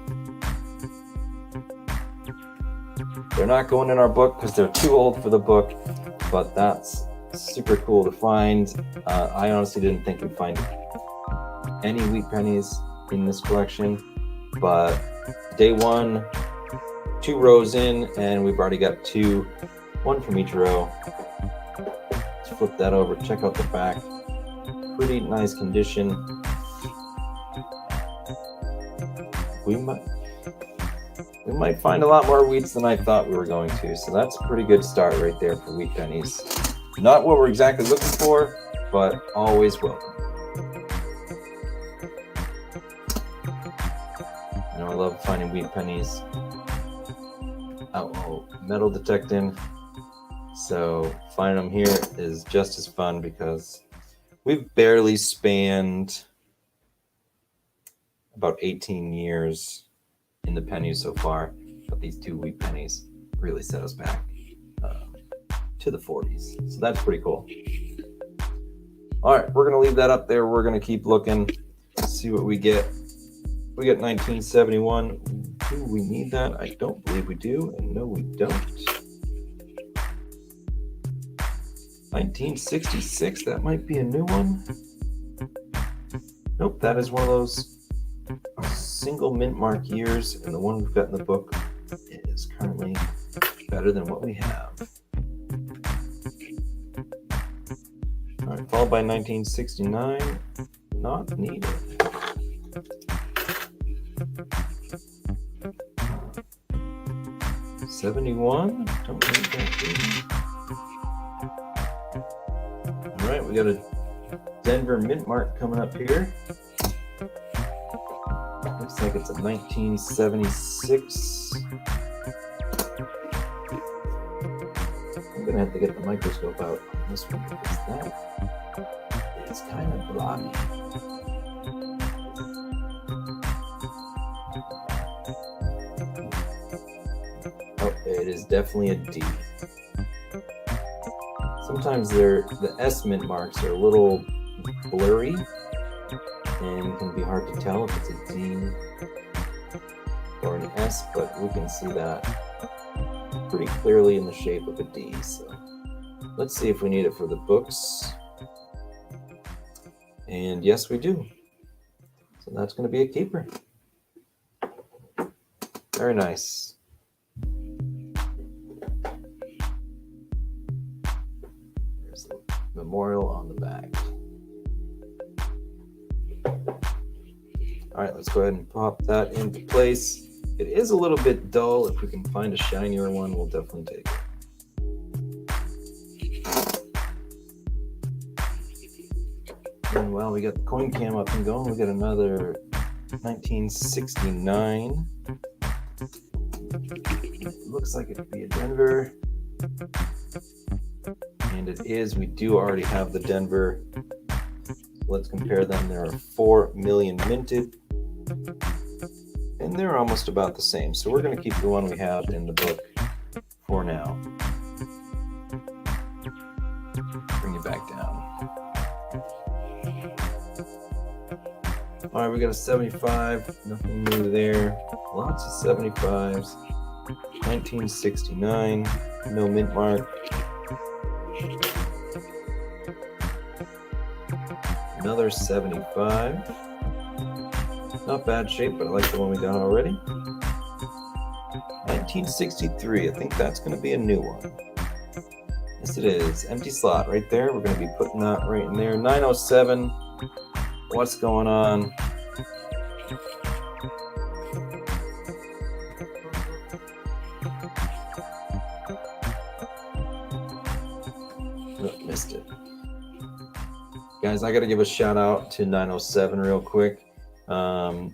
They're not going in our book because they're too old for the book, but that's super cool to find. I honestly didn't think we'd find any wheat pennies in this collection, but day one, 2 rows in, and we've already got 2, 1 from each row. Let's flip that over, check out the back. Pretty nice condition. We might find a lot more wheats than I thought we were going to, so that's a pretty good start right there for wheat pennies. Not what we're exactly looking for, but always welcome. You know, I love finding wheat pennies. Metal detecting. So finding them here is just as fun because we've barely spanned about 18 years in the pennies so far, but these 2 wheat pennies really set us back to the 40s. So that's pretty cool. All right, we're gonna leave that up there. We're gonna keep looking, see what we get. We get 1971. Do we need that? I don't believe we do, and no, we don't. 1966, that might be a new one. Nope, that is one of those single mint mark years, and the one we've got in the book is currently better than what we have. All right, followed by 1969, not needed. '71, don't need that either. All right, we got a Denver mint mark coming up here. Looks like it's a 1976. I'm gonna have to get the microscope out on this one because that is kind of blobby. Oh, it is definitely a D. Sometimes the S mint marks are a little blurry and can be hard to tell if it's a D or an S, but we can see that pretty clearly in the shape of a D. So let's see if we need it for the books. And yes, we do. So that's going to be a keeper. Very nice. There's the memorial on the back. All right, let's go ahead and pop that into place. It is a little bit dull. If we can find a shinier one, we'll definitely take it. And while we got the coin cam up and going, we got another 1969. It looks like it could be a Denver. And it is. We do already have the Denver. Let's compare them. There are 4 million minted. And they're almost about the same. So we're going to keep the one we have in the book for now. Bring it back down. All right, we got a 75. Nothing new there. Lots of 75s. 1969. No mint mark. Another 75. Not bad shape, but I like the one we got already. 1963. I think that's going to be a new one. Yes, it is. Empty slot right there. We're going to be putting that right in there. 907. What's going on? Oh, missed it. Guys, I got to give a shout out to 907 real quick. I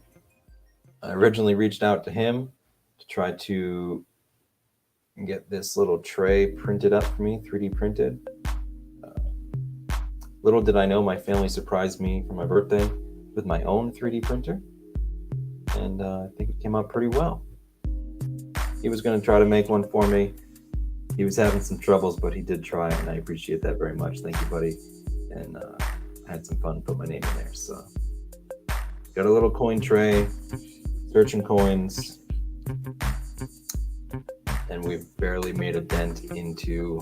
originally reached out to him to try to get this little tray printed up for me, 3D printed. Little did I know my family surprised me for my birthday with my own 3D printer. And I think it came out pretty well. He was going to try to make one for me. He was having some troubles, but he did try, and I appreciate that very much. Thank you, buddy. And I had some fun, put my name in there. So got a little coin tray, searching coins, and we've barely made a dent into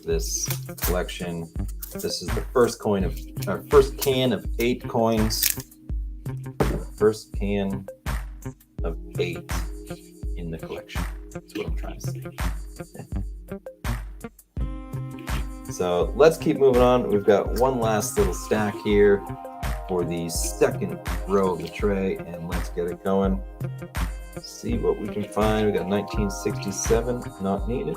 this collection. This is the first coin of our first can of 8 coins. First can of 8 in the collection. That's what I'm trying to say. So let's keep moving on. We've got one last little stack here for the second row of the tray, and let's get it going. See what we can find. We got 1967, not needed.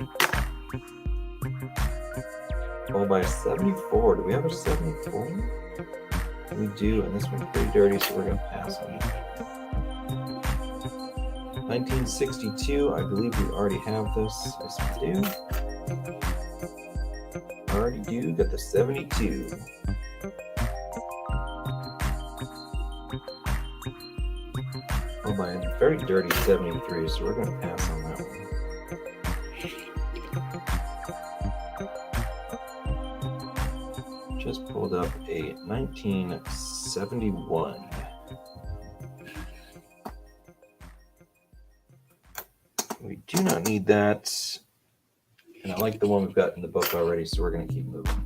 Followed by a 74. Do we have a 74? We do, and this one's pretty dirty, so we're going to pass on it. 1962, I believe we already have this. Yes, we do. Already do. Got the 72. Oh, by a very dirty 73, so we're going to pass on that one. Just pulled up a 1971. We do not need that. And I like the one we've got in the book already, so we're going to keep moving.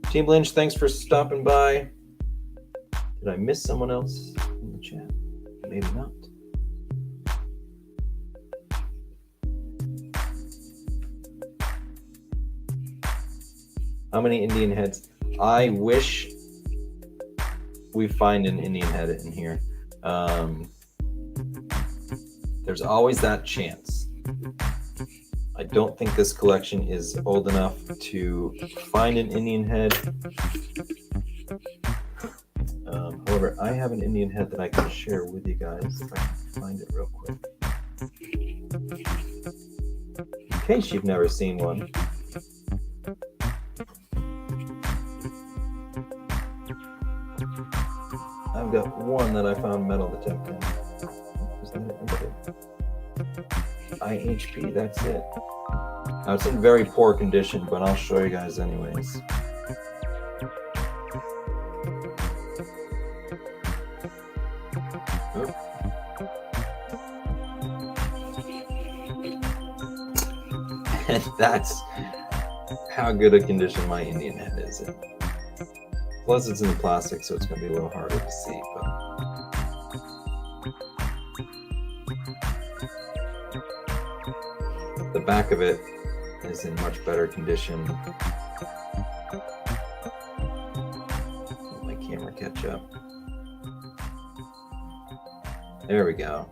Team Lynch, thanks for stopping by. Did I miss someone else in the chat? Maybe not. How many Indian heads? I wish we find an Indian head in here. There's always that chance. I don't think this collection is old enough to find an Indian head. However, I have an Indian head that I can share with you guys if I can find it real quick. In case you've never seen one. I've got one that I found metal detecting. Is that it? IHP, that's it. Now, it's in very poor condition, but I'll show you guys anyways. And that's how good a condition my Indian head is in. Plus it's in the plastic, so it's going to be a little harder to see. But the back of it is in much better condition. Let my camera catch up. There we go.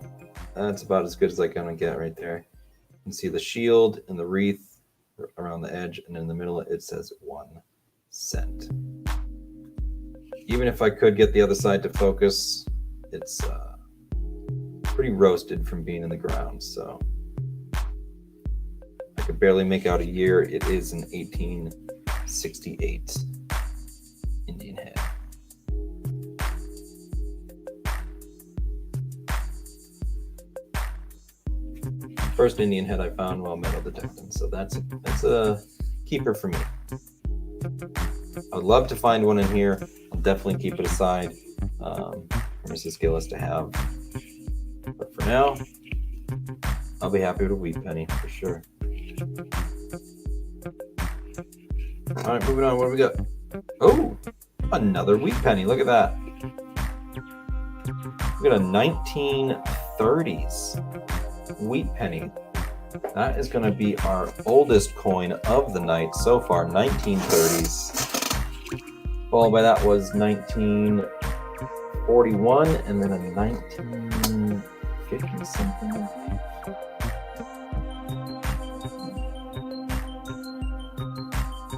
That's about as good as I'm going to get right there. You can see the shield and the wreath around the edge, and in the middle it says 1 cent. Even if I could get the other side to focus, it's pretty roasted from being in the ground, so I could barely make out a year. It is an 1868 Indian head. First Indian head I found while metal detecting, so that's a keeper for me. I would love to find one in here. I'll definitely keep it aside for Mrs. Gillis to have. But for now, I'll be happy with a wheat penny for sure. All right, moving on. What do we got? Oh, another wheat penny. Look at that. We got a 1930s wheat penny. That is going to be our oldest coin of the night so far, 1930s. Followed by that was 1941, and then a 1950 something, I think.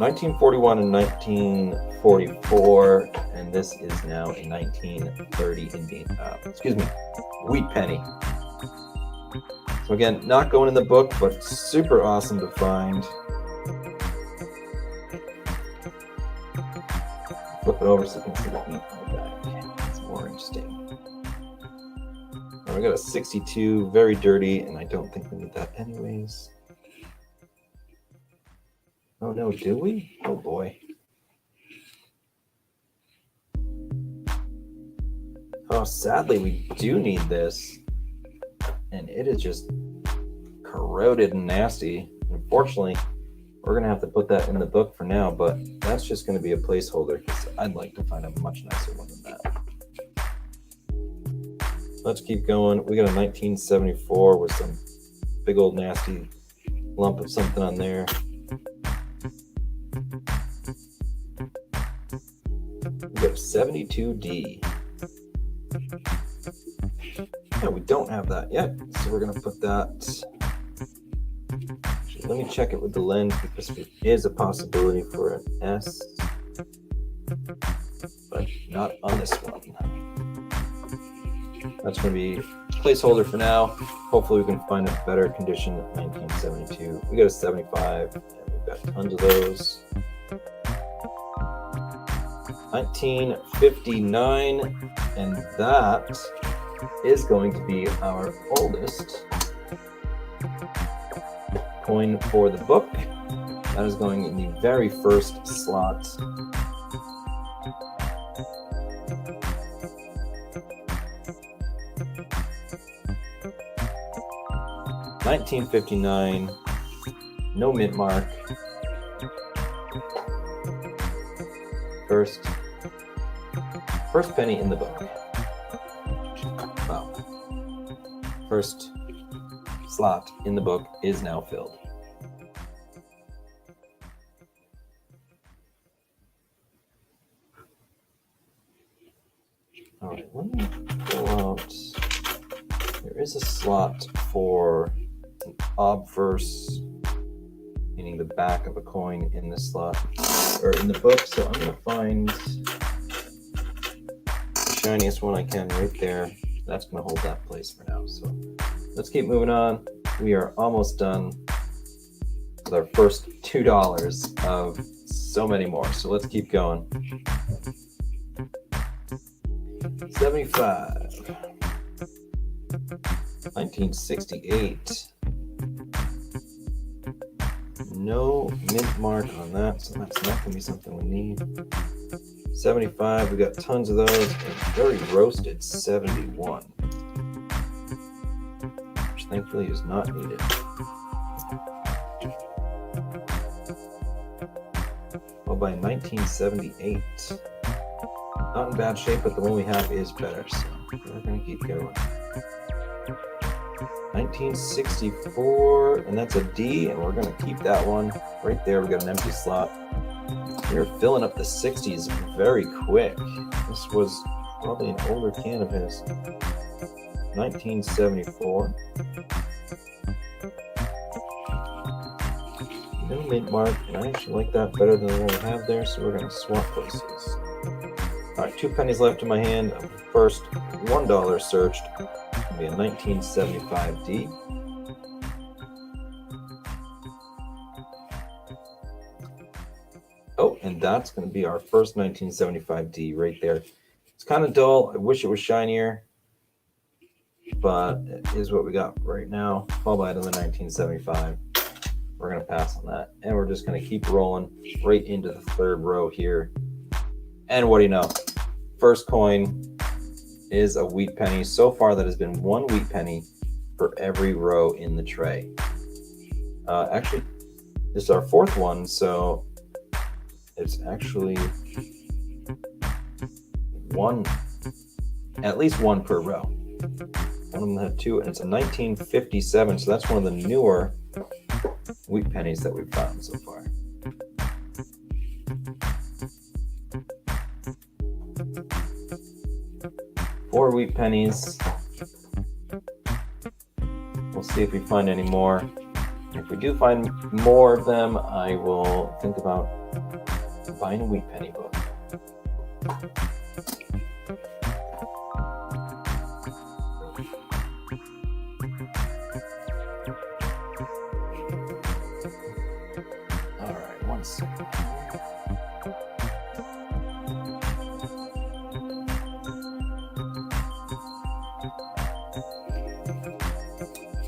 1941 and 1944, and this is now a 1930 wheat penny. So again, not going in the book, but super awesome to find. Flip it over so you can see the wheat on the back. It's more interesting. We got a 62, very dirty, and I don't think we need that anyways. Oh no, do we? Oh boy. Oh, sadly, we do need this. And it is just corroded and nasty. Unfortunately, We're going to have to put that in the book for now, but that's just going to be a placeholder because I'd like to find a much nicer one than that. Let's keep going. We got a 1974 with some big old nasty lump of something on there. We got a 72D. Yeah, we don't have that yet, so we're going to put that. Actually, let me check it with the lens because it is a possibility for an S, but not on this one. That's going to be a placeholder for now. Hopefully we can find a better condition 1972. We got a 75, and we've got tons of those. 1959, and that is going to be our oldest coin for the book. That is going in the very first slot. $19.59, no mint mark. First penny in the book. Wow. First slot in the book is now filled. All right, let me pull out. There is a slot for an obverse, meaning the back of a coin in the slot or in the book. So I'm going to find the shiniest one I can right there. That's going to hold that place for now. So let's keep moving on. We are almost done with our first $2 of so many more. So let's keep going. 75. 1968. No mint mark on that, so that's not going to be something we need. 75, we got tons of those, and very roasted 71, which thankfully is not needed. Well, by 1978, not in bad shape, but the one we have is better, so we're going to keep going. 1964, and that's a D, and we're going to keep that one right there. We got an empty slot. We're filling up the 60s very quick. This was probably an older can of his. 1974. No mint mark, and I actually like that better than the one we have there, so we're going to swap places. All right, 2 pennies left in my hand. First $1 searched. It's going to be a 1975D. Oh, and that's going to be our first 1975D right there. It's kind of dull. I wish it was shinier, but it is what we got right now. Followed by another 1975. We're going to pass on that, and we're just going to keep rolling right into the third row here. And what do you know? First coin is a wheat penny. So far, that has been 1 wheat penny for every row in the tray. Actually, this is our 4th one, so it's actually at least one per row. One of them had 2, and it's a 1957, so that's one of the newer wheat pennies that we've found so far. Four wheat pennies. We'll see if we find any more. If we do find more of them, I will think about buying a wheat penny book. All right, 1 second.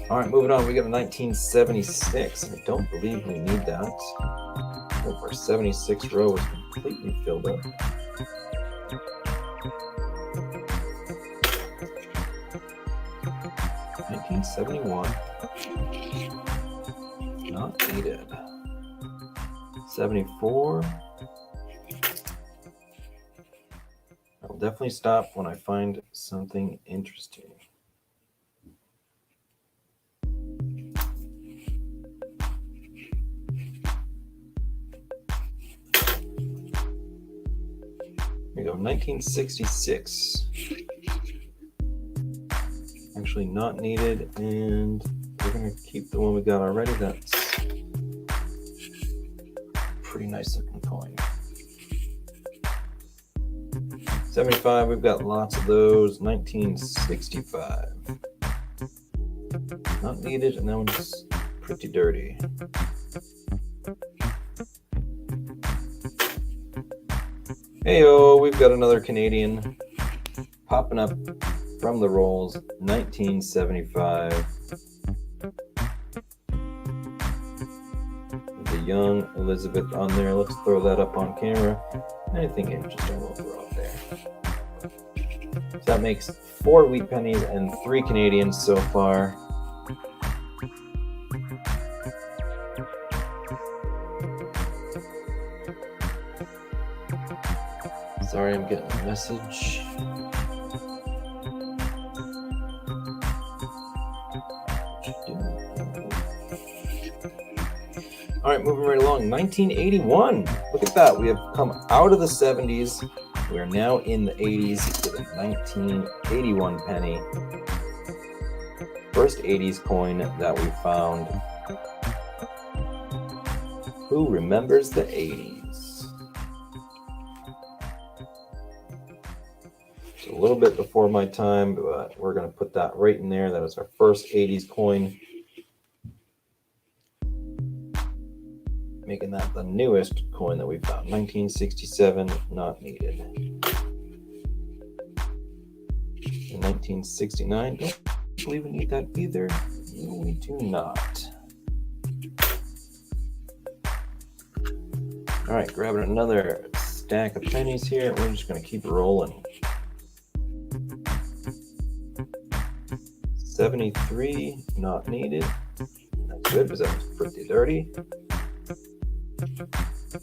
All right, moving on. We got a 1976. I don't believe we need that. Oh, our 76 row is completely filled up. $1971. Not needed. 74. I'll definitely stop when I find something interesting. Here we go, 1966. Actually not needed, and we're gonna keep the one we got already. That's pretty nice looking coin. 75, we've got lots of those. 1965. Not needed, and that one's pretty dirty. Heyo, we've got another Canadian popping up from the rolls. 1975. The young Elizabeth on there. Let's throw that up on camera. Anything interesting will throw up there. So that makes 4 wheat pennies and 3 Canadians so far. Sorry, I'm getting a message. All right, moving right along. 1981. Look at that. We have come out of the 70s. We are now in the 80s with a 1981 penny. First 80s coin that we found. Who remembers the 80s? It's a little bit before my time, but we're going to put that right in there. That is our first 80s coin. Making that the newest coin that we found. 1967, not needed. In 1969, don't believe we need that either. No, we do not. All right, grabbing another stack of pennies here. We're just going to keep rolling. 73, not needed. That's good because that was pretty dirty.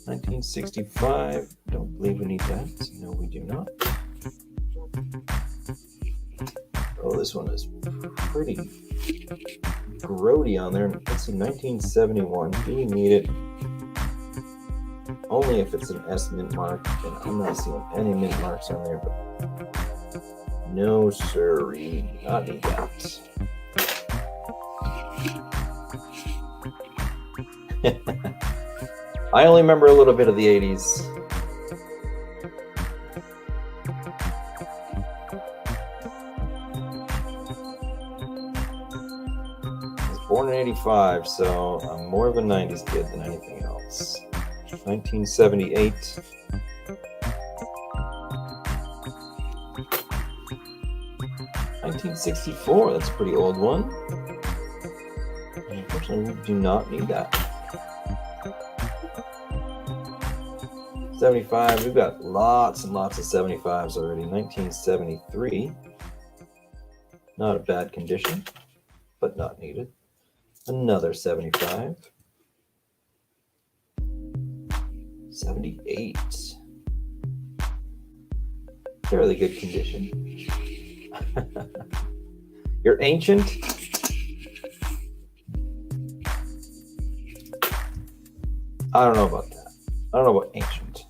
1965, don't believe we need that. No, we do not. Oh, this one is pretty grody on there. Let's see, 1971. Do we need it? Only if it's an S mint mark, and I'm not seeing any mint marks on there, but no, sir, we do not need that. I only remember a little bit of the 80s. I was born in 85, so I'm more of a 90s kid than anything else. 1978. $1964, that's a pretty old one. And unfortunately, we do not need that. 75, we've got lots and lots of 75s already. 1973, not a bad condition, but not needed. Another 75. 78, fairly good condition. You're ancient? I don't know about that. I don't know about ancient.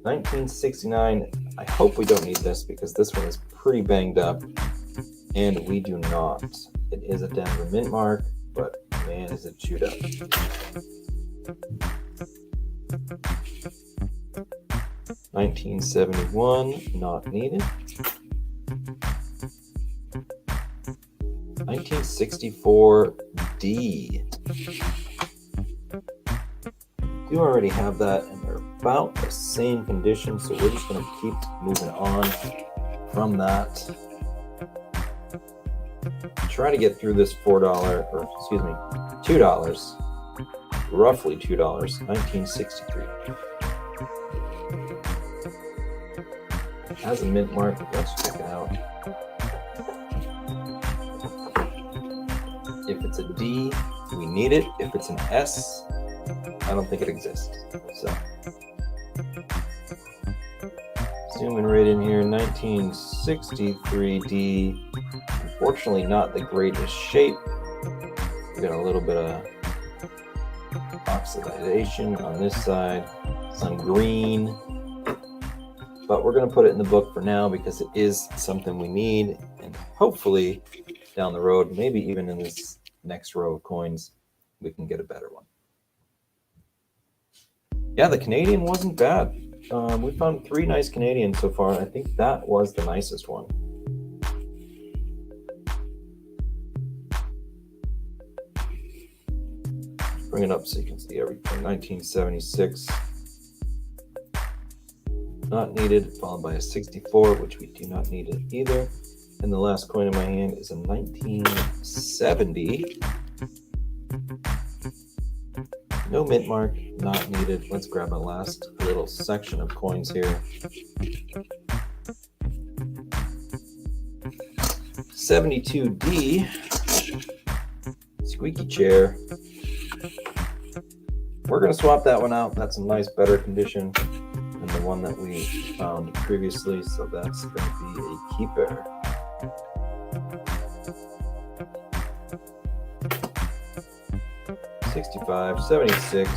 1969, I hope we don't need this because this one is pretty banged up, and we do not. It is a Denver mint mark, but man, is it chewed up. $1971, not needed. 1964D. You already have that, and they're about the same condition, so we're just going to keep moving on from that. Try to get through this $2, roughly $2, 1963. It has a mint mark. Let's check it out. If it's a D, we need it. If it's an S, I don't think it exists. So zooming right in here, 1963D. Unfortunately, not the greatest shape. We got a little bit of oxidation on this side, some green, but we're going to put it in the book for now because it is something we need, and hopefully down the road, maybe even in this next row of coins, we can get a better one. Yeah, the Canadian wasn't bad. We found 3 nice Canadians so far. I think that was the nicest one. Bring it up so you can see everything. 1976. Not needed, followed by a 64, which we do not need it either. And the last coin in my hand is a 1970. No mint mark, not needed. Let's grab a last little section of coins here. 72D, squeaky chair. We're going to swap that one out. That's a nice, better condition than the one that we found previously, so that's going to be a keeper. $65, $76,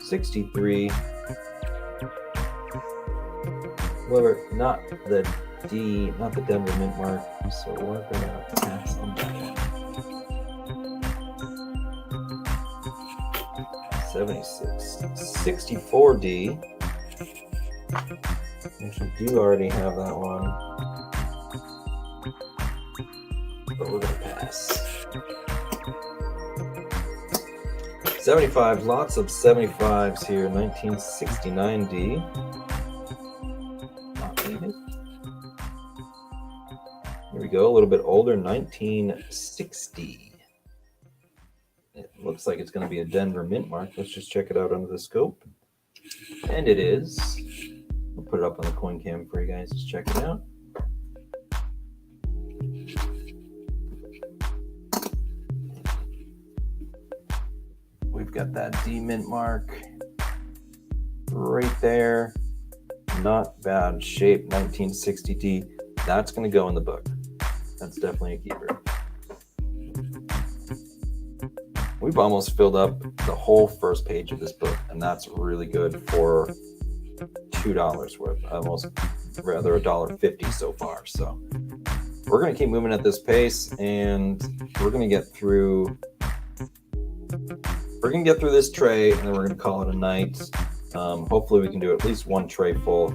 $63. However, not the D, not the Denver mint mark, so we're going to pass on that one. 76, 64D. Actually, do already have that one, but we're going to pass. 75, lots of 75s here. 1969D. Not needed. Here we go, a little bit older, 1960. It looks like it's going to be a Denver mint mark. Let's just check it out under the scope. And it is. I'll put it up on the coin cam for you guys to check it out. We've got that D mint mark right there. Not bad shape, 1960D. That's going to go in the book. That's definitely a keeper. We've almost filled up the whole first page of this book, and that's really good for $2 worth. Almost, rather $1.50 so far. So we're going to keep moving at this pace, and we're going to get through. We're going to get through this tray, and then we're going to call it a night. Hopefully we can do at least one tray full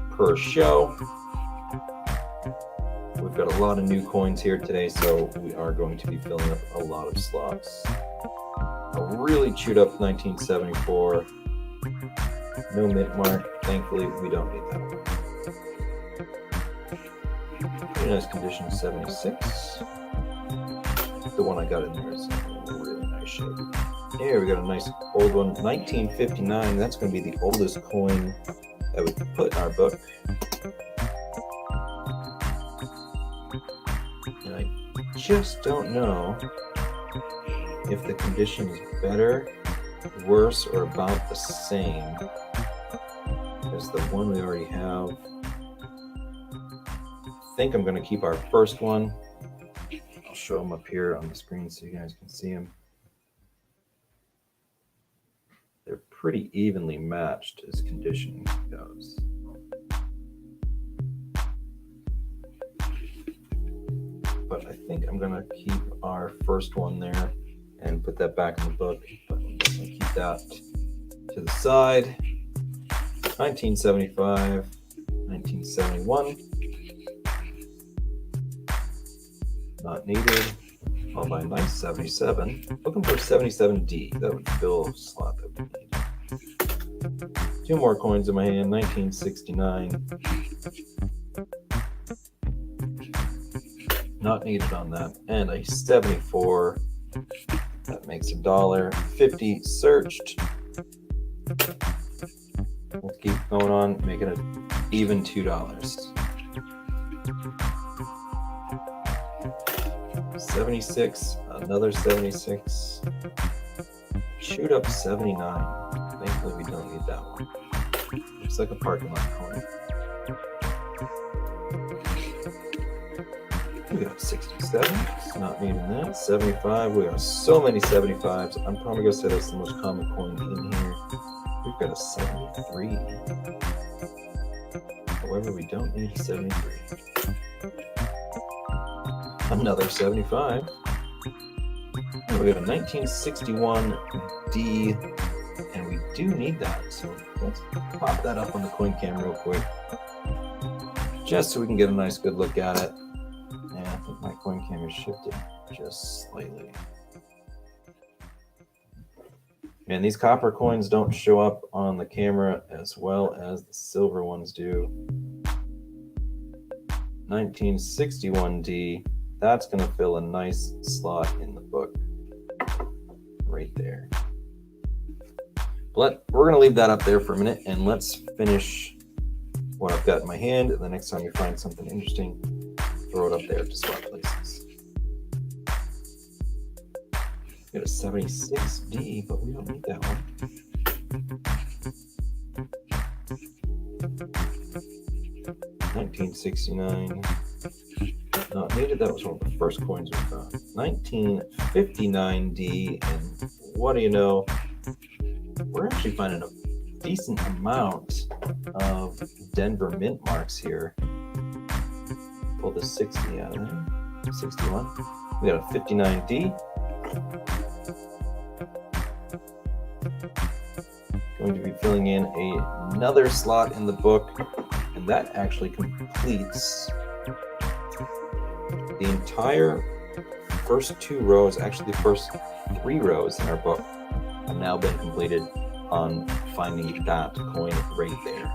per show. We've got a lot of new coins here today, so we are going to be filling up a lot of slots. A really chewed up 1974. No mint mark. Thankfully, we don't need that one. Pretty nice condition, 76. The one I got in there is in really nice shape. Here we got a nice old one, 1959. That's going to be the oldest coin that we can put in our book. And I just don't know if the condition is better, worse, or about the same as the one we already have. I think I'm going to keep our first one. I'll show them up here on the screen so you guys can see them. They're pretty evenly matched as condition goes. But I think I'm going to keep our first one there and put that back in the book. But I'm just going to keep that to the side. 1975, 1971. Not needed. Followed by a nice 77. Looking for 77D. That would fill a slot that we need. 2 more coins in my hand. 1969. Not needed on that. And a 74. That makes $1.50 searched. We'll keep going on, making it even $2. 76, Another 76. Shoot up 79. Thankfully, we don't need that one. Looks like a parking lot coin. We got 67. It's not needing that. 75. We got so many 75s. I'm probably going to say that's the most common coin in here. We've got a 73. However, we don't need a 73. Another 75. And we got a 1961D, and we do need that. So let's pop that up on the coin cam real quick, just so we can get a nice good look at it. And I think my coin cam is shifted just slightly. Man, these copper coins don't show up on the camera as well as the silver ones do. 1961D, that's going to fill a nice slot in the book right there. But we're going to leave that up there for a minute, and let's finish what I've got in my hand. And the next time you find something interesting, throw it up there to swap places. We got a 76D, but we don't need that one. $19.69. Not needed. That was one of the first coins we found. $19.59D, and what do you know? We're actually finding a decent amount of Denver mint marks here. Pull the 60 out of there. 61. We got a 59D. Going to be filling in another slot in the book, and that actually completes the entire first 2 rows. Actually, the first 3 rows in our book have now been completed on finding that coin right there.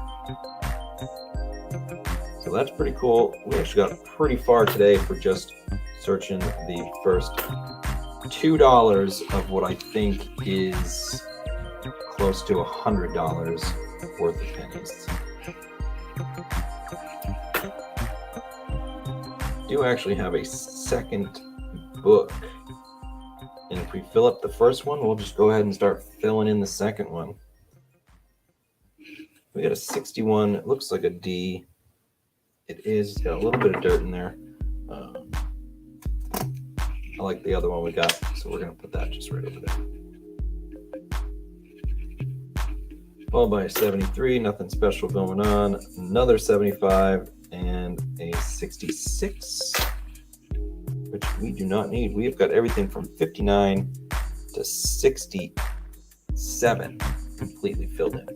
So that's pretty cool. We actually got pretty far today for just searching the first $2 of what I think is close to $100 worth of pennies. Do actually have a second book, and if we fill up the first one, we'll just go ahead and start filling in the second one. We got a 61. It looks like a D. It is. It's got a little bit of dirt in there. I like the other one we got, so we're going to put that just right over there. Followed by a 73, nothing special going on. Another 75 and a 66, which we do not need. We have got everything from 59 to 67 completely filled in.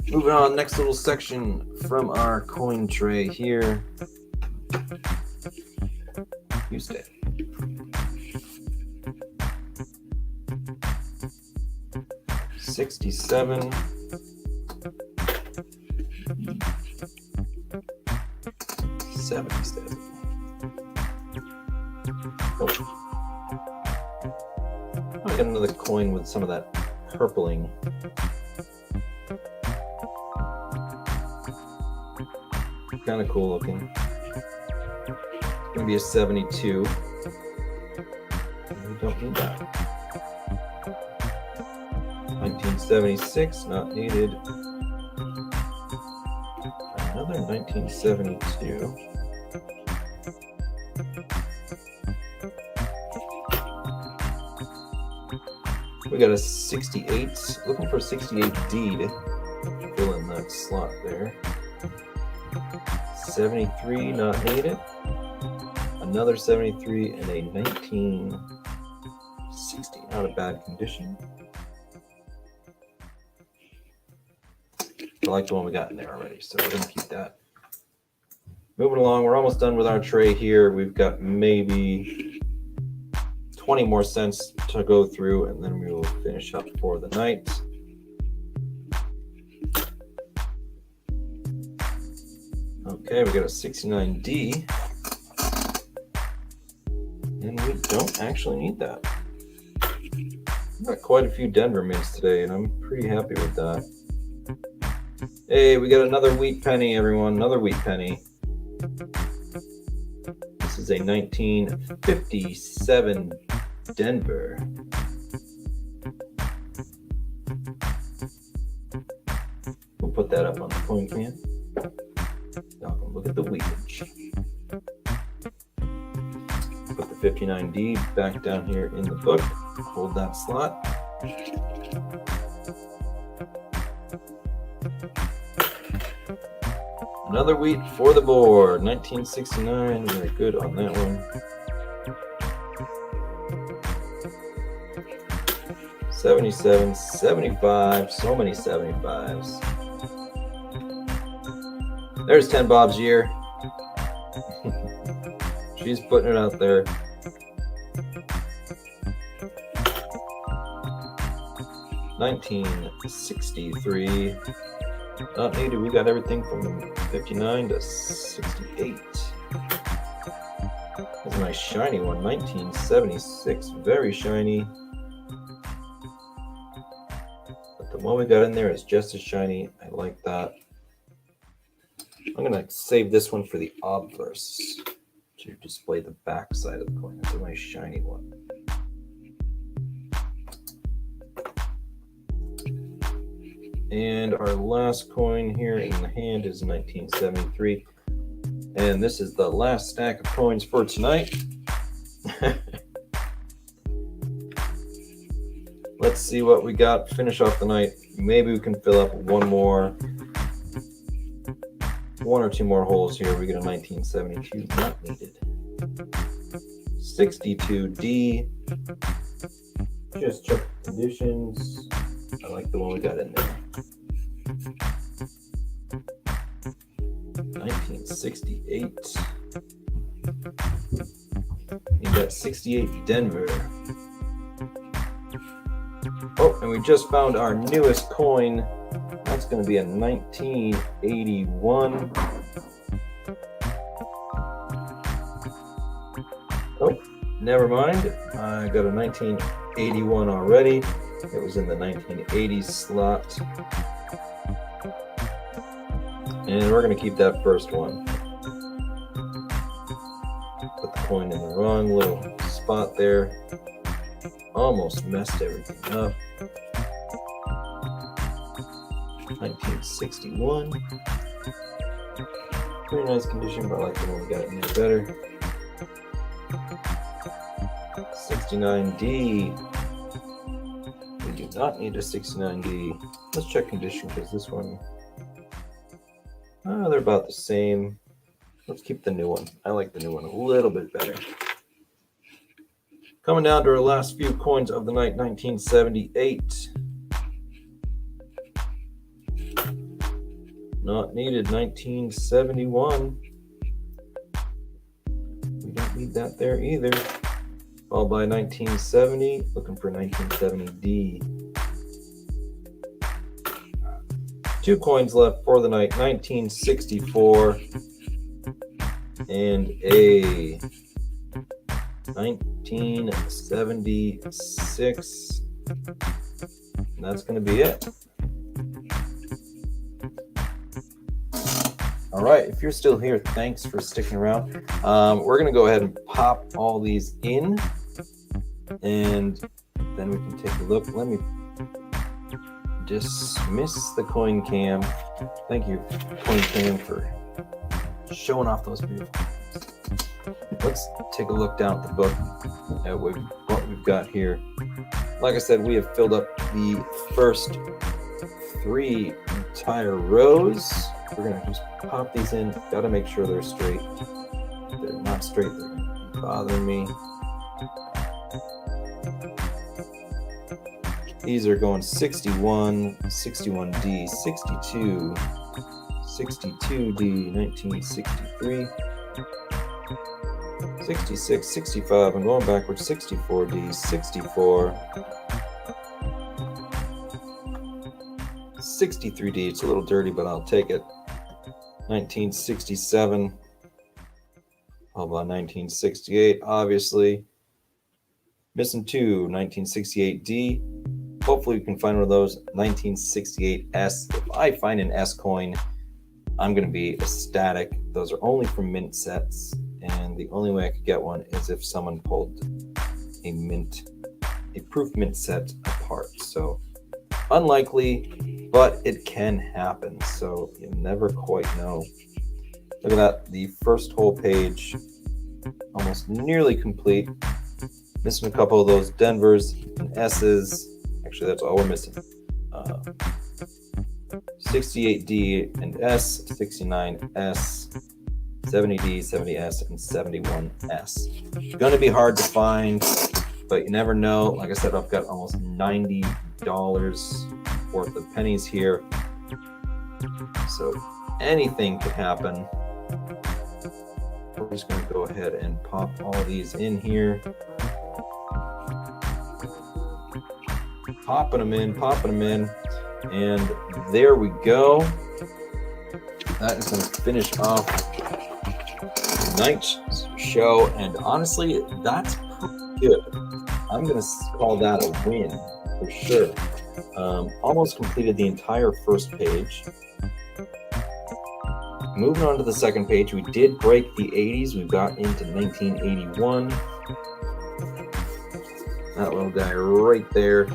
Moving on, next little section from our coin tray here. You stay. $67. $77. Oh. I got another coin with some of that purpling. Kind of cool looking. It's going to be a 72. We don't need that. 1976, not needed. Another 1972. We got a 68. Looking for a 68D to fill in that slot there. 73, not needed. Another 73 and a 1960. Not a bad condition. I like the one we got in there already, so we're going to keep that. Moving along, we're almost done with our tray here. We've got maybe 20 more cents to go through, and then we will finish up for the night. Okay, we got a 69D, and we don't actually need that. We've got quite a few Denver mints today, and I'm pretty happy with that. Hey, we got another wheat penny, everyone. Another wheat penny. This This is a 1957 Denver. We'll put that up on the coin can. Now look at the weekage. Put the 59D back down here in the book. Hold that slot. Another wheat for the board. 1969. Very good on that one. 77, 75. So many 75s. There's 10 Bob's year. She's putting it out there. $19.63. Not needed. We got everything from 59 to 68. That's a nice shiny one. 1976. Very shiny. But the one we got in there is just as shiny. I like that. I'm going to save this one for the obverse to display the back side of the coin. It's a nice shiny one. And our last coin here in the hand is 1973. And this is the last stack of coins for tonight. Let's see what we got. Finish off the night. Maybe we can fill up one or two more holes here. We get a 1972, not needed. 62D. Just check the conditions. I like the one we got in there. 1968. You got 68 Denver. Oh, and we just found our newest coin. That's going to be a 1981. Oh, never mind. I got a 1981 already. It was in the 1980s slot. And we're going to keep that first one. Put the coin in the wrong little spot there. Almost messed everything up. 1961. Pretty nice condition, but I like the one we got in there better. 69D. We do not need a 69D. Let's check condition because this one, they're about the same. Let's keep the new one. I like the new one a little bit better. Coming down to our last few coins of the night, 1978. Not needed, 1971. We don't need that there either. Followed by 1970, looking for 1970D. 2 coins left for the night, 1964 and a 1976. And that's going to be it. All right, if you're still here, thanks for sticking around. We're going to go ahead and pop all these in, and then we can take a look. Let me dismiss the coin cam. Thank you, coin cam, for showing off those beautiful coins. Let's take a look down at the book at what we've got here. Like I said, we have filled up the first 3 entire rows. We're going to just pop these in. Got to make sure they're straight. If they're not straight, they're going to be bothering me. These are going 61, 61D, 62, 62D, 1963, 66, 65. I'm going backwards. 64D, 64, 63D. It's a little dirty, but I'll take it. 1967. How about 1968? Obviously. Missing 2. 1968D. Hopefully we can find one of those. 1968S. If I find an S coin, I'm going to be ecstatic. Those are only from mint sets, and the only way I could get one is if someone pulled a proof mint set apart. So unlikely, but it can happen. So you never quite know. Look at that, the first whole page, almost nearly complete. Missing a couple of those Denvers and S's. Actually, that's all we're missing. 68D and S, 69S, 70D, 70S, and 71S. Going to be hard to find, but you never know. Like I said, I've got almost $90 worth of pennies here. So anything could happen. We're just going to go ahead and pop all these in here. Popping them in. And there we go. That is going to finish off tonight's show. And honestly, that's pretty good. I'm going to call that a win for sure. Almost completed the entire first page. Moving on to the second page, we did break the 80s. We got into 1981. That little guy right there,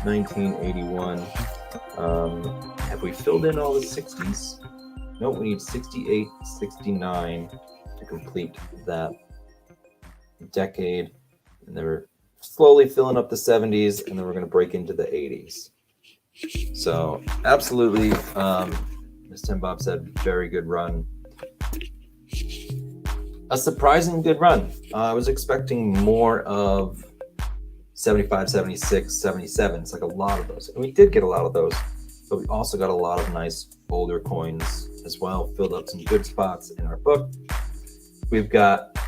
1981. Have we filled in all the 60s? Nope, we need 68, 69 to complete that decade. And then we're slowly filling up the 70s, and then we're going to break into the 80s. So absolutely, as Tim Bob said, very good run. A surprising good run. I was expecting more of 75, 76, 77. It's like a lot of those. And we did get a lot of those, but we also got a lot of nice older coins as well. Filled up some good spots in our book. We've got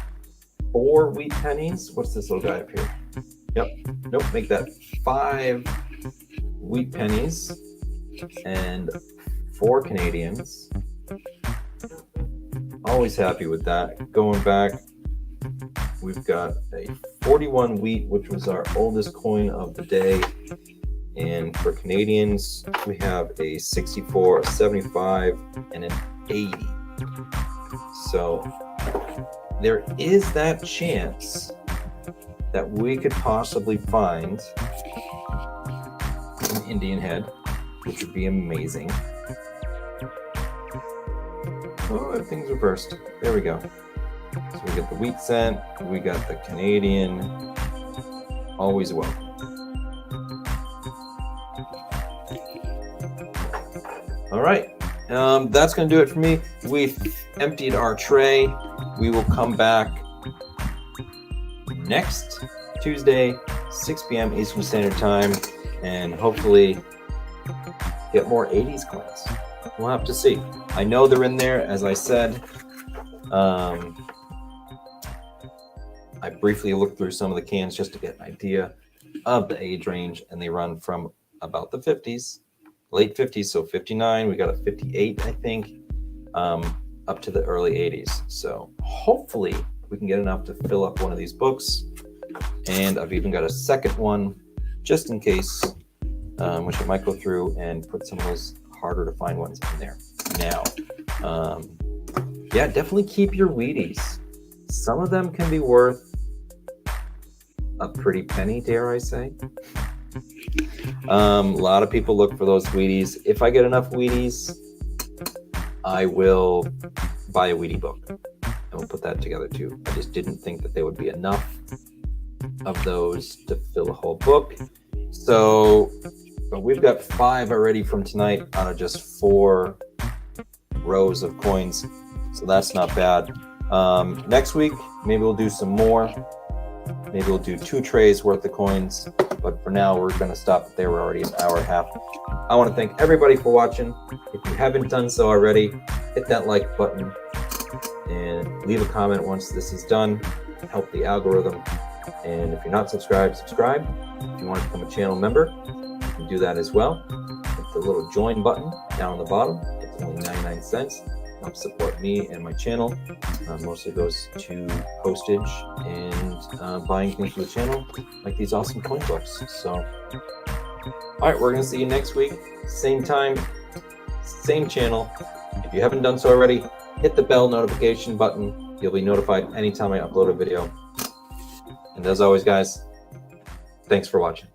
4 wheat pennies. What's this little guy up here? Yep. Nope. Make that 5 wheat pennies and 4 Canadians. Always happy with that. Going back, we've got a 41 wheat, which was our oldest coin of the day. And for Canadians, we have a 64, a 75, and an 80. So there is that chance that we could possibly find an Indian head, which would be amazing. Oh, everything's reversed. There we go. So we get the wheat cent, we got the Canadian, always welcome. All right, that's going to do it for me. We've emptied our tray. We will come back next Tuesday, 6 p.m. Eastern Standard Time, and hopefully get more 80s coins. We'll have to see. I know they're in there, as I said. I briefly looked through some of the cans just to get an idea of the age range, and they run from about the 50s, late 50s, so 59. We got a 58, I think, up to the early 80s. So hopefully we can get enough to fill up one of these books. And I've even got a second one just in case, which I might go through and put some of those harder to find ones in there. Now, yeah, definitely keep your Wheaties. Some of them can be worth a pretty penny, dare I say. A lot of people look for those Wheaties. If I get enough Wheaties, I will buy a Wheatie book. And we'll put that together too. I just didn't think that there would be enough of those to fill a whole book. So, but we've got 5 already from tonight out of just 4 rows of coins. So that's not bad. Next week, maybe we'll do some more. Maybe we'll do 2 trays worth of coins. But for now, we're going to stop there. We're already an hour and a half. I want to thank everybody for watching. If you haven't done so already, hit that like button and leave a comment once this is done to help the algorithm. And if you're not subscribed, subscribe. If you want to become a channel member, you can do that as well. Hit the little join button down on the bottom. It's only 99 cents. Help support me and my channel. Mostly goes to postage and buying things for the channel, like these awesome coin books. So, all right, we're going to see you next week. Same time, same channel. If you haven't done so already, hit the bell notification button You'll be notified anytime I upload a video. And as always, guys, thanks for watching.